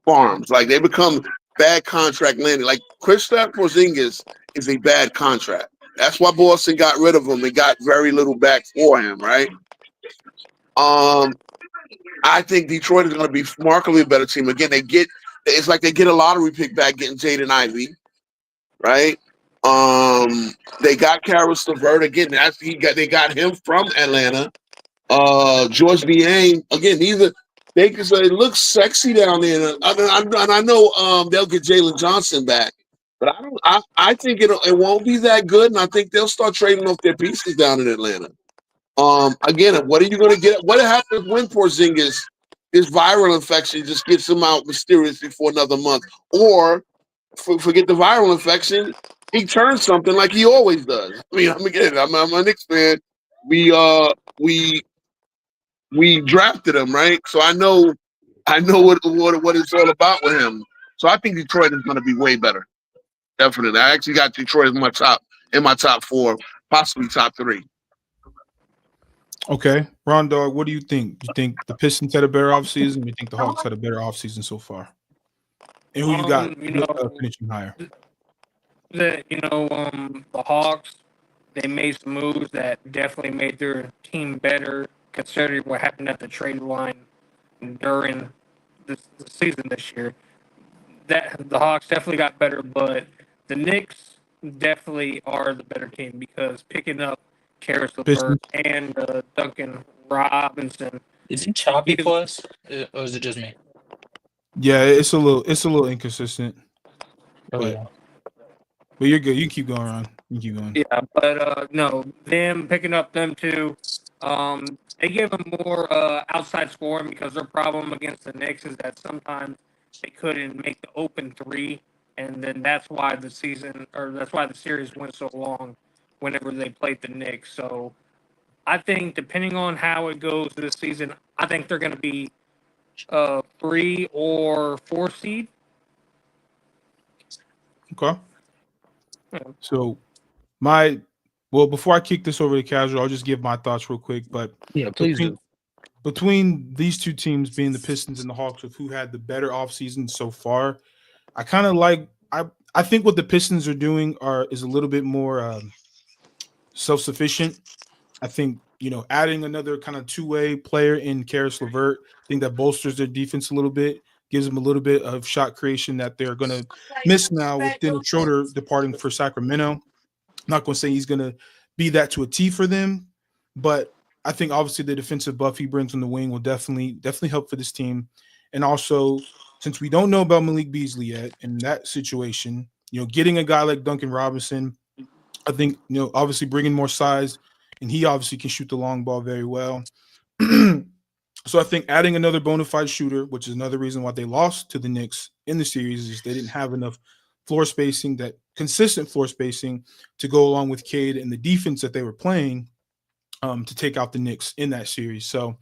farms. Like they become bad contract landing. Like Kristaps Porzingis is a bad contract. That's why Boston got rid of him and got very little back for him, right? I think Detroit is going to be remarkably a better team. Again, they it's like they get a lottery pick back getting Jaden Ivey, right? They got Karis LeVert again. They got him from Atlanta. George Niang again. They can say it looks sexy down there. And I know they'll get Jalen Johnson back, but I don't. I think it won't be that good, and I think they'll start trading off their pieces down in Atlanta. Again, what are you going to get? What happens when Porzingis, this viral infection just gets him out mysteriously for another month, or forget the viral infection, he turns something like he always does. I mean, I'm a Knicks fan. We drafted him, right? So I know what it's all about with him. So I think Detroit is going to be way better. Definitely. I actually got Detroit in my top 4, possibly top 3. Okay, Ron Dog, what do you think? You think the Pistons had a better offseason? You think the Hawks had a better offseason so far? And who you got finishing higher? The Hawks, they made some moves that definitely made their team better, considering what happened at the trade line during the season this year. That the Hawks definitely got better, but the Knicks definitely are the better team because picking up Karis LeVert and Duncan Robinson. Is it choppy for us, or is it just me? Yeah, it's a little inconsistent. Okay. But you're good. You keep going, Ron. You keep going. Yeah, but no, them picking up them two, they give them more outside scoring because their problem against the Knicks is that sometimes they couldn't make the open three, and then that's why the series went so long whenever they played the Knicks. So I think depending on how it goes this season, I think they're going to be 3 or 4 seed. Okay. So before I kick this over to Casual, I'll just give my thoughts real quick. But yeah, please do. Between these two teams being the Pistons and the Hawks with who had the better offseason so far, I kind of like I think what the Pistons are doing is a little bit more self-sufficient. I think, adding another kind of two-way player in Karis LeVert, I think that bolsters their defense a little bit, gives them a little bit of shot creation that they're going to miss now with Dennis Schroeder departing for Sacramento. I'm not going to say he's going to be that to a T for them, but I think obviously the defensive buff he brings on the wing will definitely help for this team. And also, since we don't know about Malik Beasley yet in that situation, getting a guy like Duncan Robinson, I think, obviously bringing more size, and he obviously can shoot the long ball very well. So I think adding another bona fide shooter, which is another reason why they lost to the Knicks in the series, is they didn't have enough consistent floor spacing to go along with Cade and the defense that they were playing to take out the Knicks in that series. So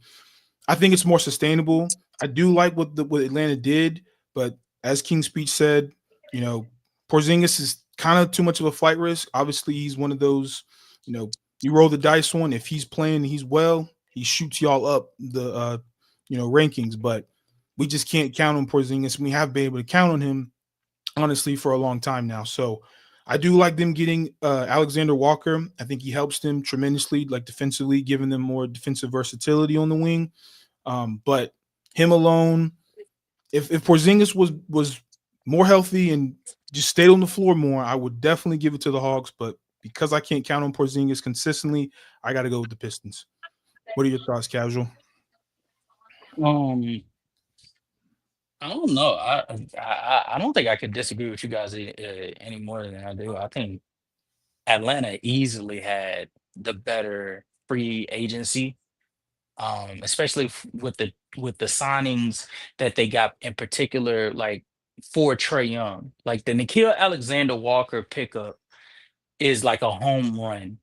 I think it's more sustainable. I do like what Atlanta did, but as King's Speech said, Porzingis is kind of too much of a flight risk. Obviously, he's one of those, you roll the dice on. If he's playing, he's well, he shoots y'all up the, rankings. But we just can't count on Porzingis. We have been able to count on him, honestly, for a long time now. So I do like them getting Alexander Walker. I think he helps them tremendously, like defensively, giving them more defensive versatility on the wing. But him alone, if Porzingis was more healthy and just stayed on the floor more, I would definitely give it to the Hawks. But because I can't count on Porzingis consistently, I got to go with the Pistons. What are your thoughts, Casual? I don't know. I don't think I could disagree with you guys any more than I do. I think Atlanta easily had the better free agency, especially with the signings that they got in particular, like for Trae Young, like the Nickeil Alexander Walker pickup is like a home run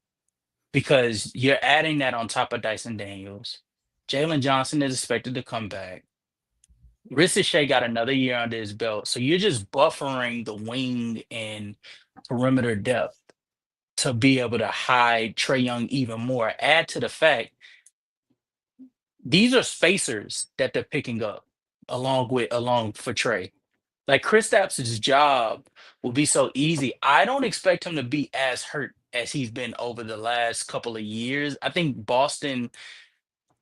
because you're adding that on top of Dyson Daniels. Jalen Johnson is expected to come back. Risa Shea got another year under his belt. So you're just buffering the wing and perimeter depth to be able to hide Trae Young even more. Add to the fact, these are spacers that they're picking up along for Trae. Like Kristaps' job will be so easy. I don't expect him to be as hurt as he's been over the last couple of years. I think Boston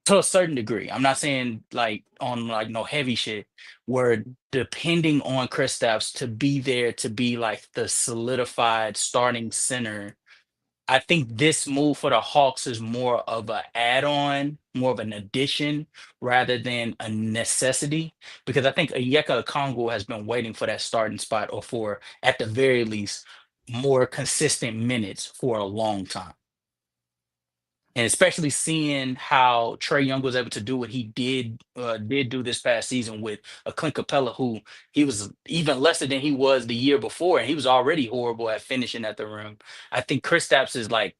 To a certain degree. I'm not saying like on like no heavy shit. Where depending on Kristaps to be there to be like the solidified starting center, I think this move for the Hawks is more of an add-on, more of an addition rather than a necessity. Because I think Onyeka Okongwu has been waiting for that starting spot, or for at the very least more consistent minutes for a long time. And especially seeing how Trae Young was able to do what he did do this past season with a Clint Capella, who he was even lesser than he was the year before, and he was already horrible at finishing at the rim. I think Kristaps is like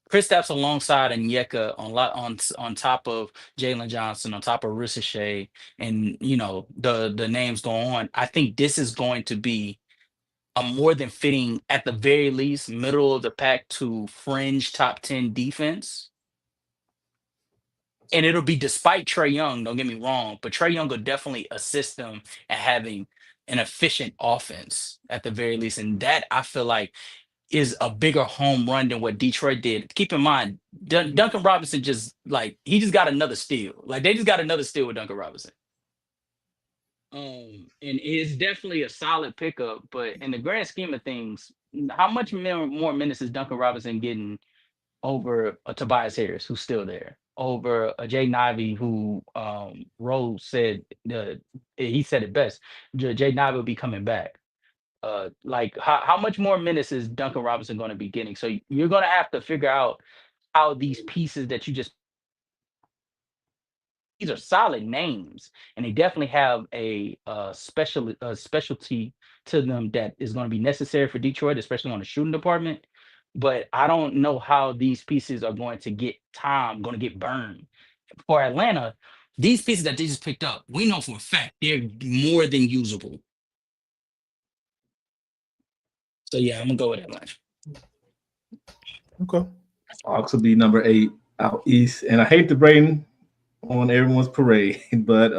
Kristaps alongside Onyeka on top of Jalen Johnson, on top of Risa Shea, and the names go on. I think this is going to be a more than fitting, at the very least, middle of the pack to fringe top 10 defense. And it'll be despite Trae Young, don't get me wrong, but Trae Young will definitely assist them at having an efficient offense at the very least. And that, I feel like, is a bigger home run than what Detroit did. Keep in mind, Duncan Robinson he just got another steal. Like, they just got another steal with Duncan Robinson. And it's definitely a solid pickup, but in the grand scheme of things, how much more minutes is Duncan Robinson getting over a Tobias Harris, who's still there, over a Jaden Ivey, who Rose said he said it best. Jaden Ivey will be coming back. Like, how much more minutes is Duncan Robinson going to be getting? So you're going to have to figure out how these pieces that you just, these are solid names, and they definitely have a specialty to them that is going to be necessary for Detroit, especially on the shooting department. But I don't know how these pieces are going to get burned. For Atlanta, these pieces that they just picked up, we know for a fact they're more than usable. So yeah, I'm gonna go with Atlanta. Okay. Hawks will be number 8 out east, and I hate to bring on everyone's parade, but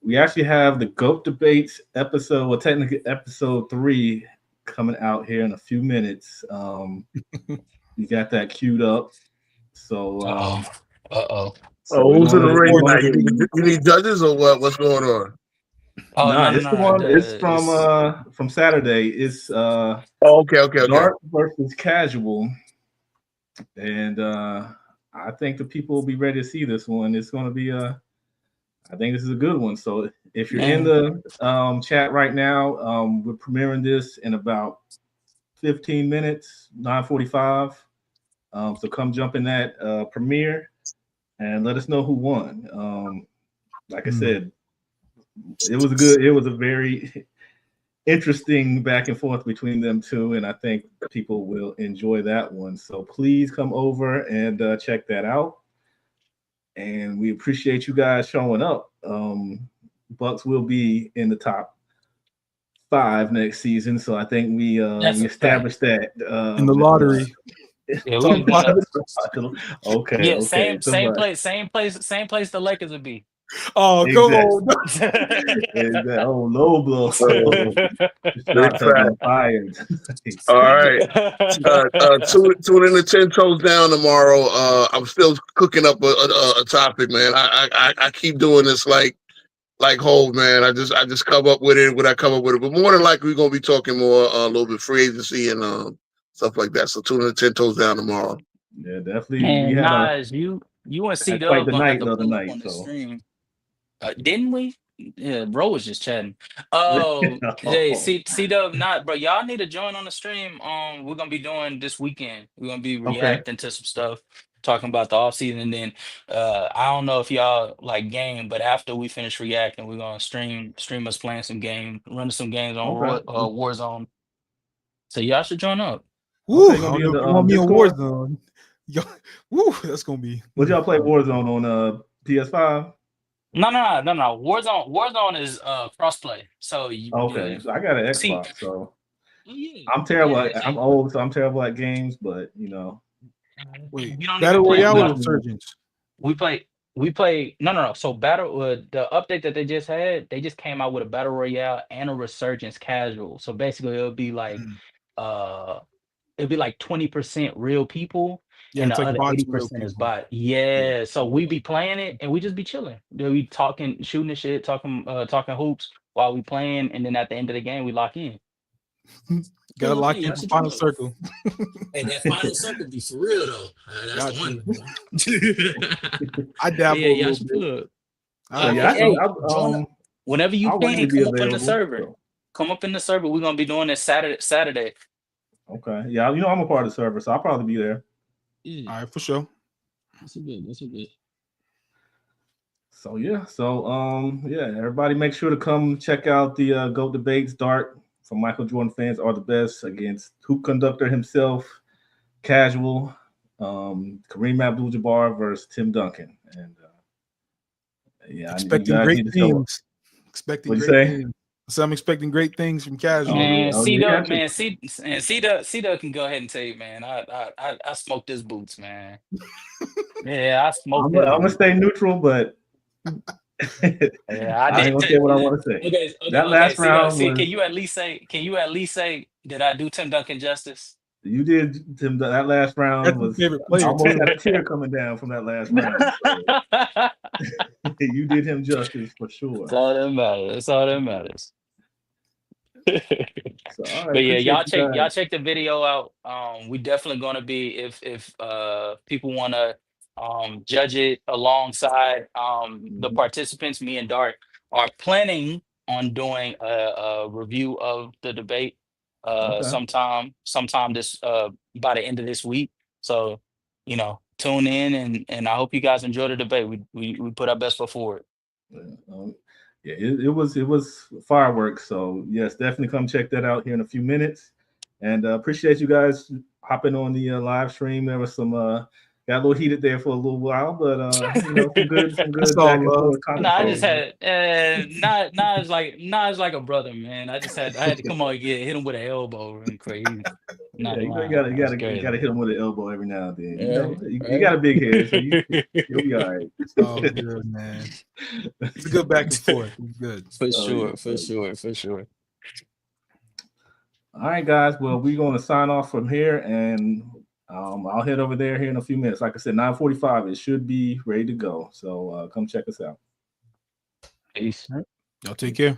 we actually have the GOAT debates episode, well, technically episode 3, coming out here in a few minutes. You got that queued up. So Who's in the ring tonight? You need judges or what? What's going on? It's from Saturday. It's okay. Dark versus Casual, and I think the people will be ready to see this one. It's going to be I think this is a good one. So if you're in the chat right now, we're premiering this in about 15 minutes, 9:45. So come jump in that premiere and let us know who won. Like I said, it was a very interesting back and forth between them two, and I think people will enjoy that one. So please come over and check that out. And we appreciate you guys showing up. Bucks will be in the top 5 next season, so I think we established that in the lottery. Okay. Yeah, same place the Lakers would be. Oh, come on. Low blow. Fired. All right. Tune in to 10 Toes Down tomorrow. I'm still cooking up a topic, man. I keep doing this like Hov, man. I just come up with it when I come up with it. But more than likely, we're gonna be talking more a little bit free agency and stuff like that. So tune in to 10 Toes Down tomorrow. Yeah, definitely. And Nas, you and C Dub gonna have to pull up on the stream. Didn't we? Yeah, bro was just chatting. Hey, C Dub, not bro. Y'all need to join on the stream. We're gonna be doing this weekend. We're gonna be reacting to some stuff, talking about the offseason, and then I don't know if y'all like game, but after we finish reacting, we're gonna stream us playing some game, running some games on Warzone. So y'all should join up. Woo! I don't know if you want me on Warzone. Woo! That's gonna be. Would y'all play Warzone on PS5? No. Warzone is crossplay. So so I got an Xbox. So I'm terrible. I'm old, so I'm terrible at games. But wait, Battle Royale or Resurgence? We play. No. So the update that they just had, they just came out with a Battle Royale and a Resurgence casual. So basically, it'll be like 20% real people Yeah, and it's the like other bots 80% for real is people. bot. Yeah. So we be playing it and we just be chilling. We talking, shooting the shit, talking hoops while we playing, and then at the end of the game we lock in. Gotta Well, lock okay, in y'all for should final do it. circle. Hey, that final circle be for real though. That's Got the to. one. I But dabble yeah, a y'all little should bit. pull up. I yeah, for I can. sure. Join up whenever you I'll ready to can. be Come up in the available. server. So. Come up in the server. We're gonna be doing this Saturday. Okay. Yeah, I'm a part of the server, so I'll probably be there. Yeah, All right, for sure. that's a good. That's a good. So yeah. Everybody make sure to come check out the GOAT Debates Dart from Michael Jordan Fans Are the Best against Hoop Conductor himself, Casual, Kareem Abdul-Jabbar versus Tim Duncan. And you Expecting guys great need to show up. things. Expecting What'd you great say? things. So I'm expecting great things from Oh, Casual. yeah. Man, Oh, yeah, C-Duck, got you. man, C-Duck can go ahead and tell you, man. I smoked his boots, man. Yeah, I smoked I'm his gonna boots. stay neutral, but Yeah, I I ain't did. gonna say what I want to say. That last round was Can you at least say, did I do Tim Duncan justice? you did Tim. That last round That's my was favorite I player almost too. had a tear coming down from that last round. So you did him justice for sure. That's all that matters. That's all that matters. So all right, But yeah, appreciate you y'all guys. check the video out. We definitely gonna be if people wanna judge it alongside the participants, me and Dart are planning on doing a review of the debate Okay. sometime this by the end of this week. So, tune in and I hope you guys enjoy the debate. We put our best foot forward. It was fireworks. So yes, definitely come check that out here in a few minutes. And appreciate you guys hopping on the live stream. There was some got a little heated there for a little while, but some good That's all back and love. forth No, I just conversation. had not as like a brother, man. I had to come on and hit him with an elbow and crazy. Not Yeah, you lying. gotta That's hit crazy. him with an elbow every now and then. You Right. got a big head, so you'll be all right. It's all good, man. It's a good back and forth. It's good. For yeah. sure. All right, guys. Well, we're going to sign off from here, and I'll head over there here in a few minutes. Like I said, 9:45. It should be ready to go. So come check us out. Peace. Y'all take care.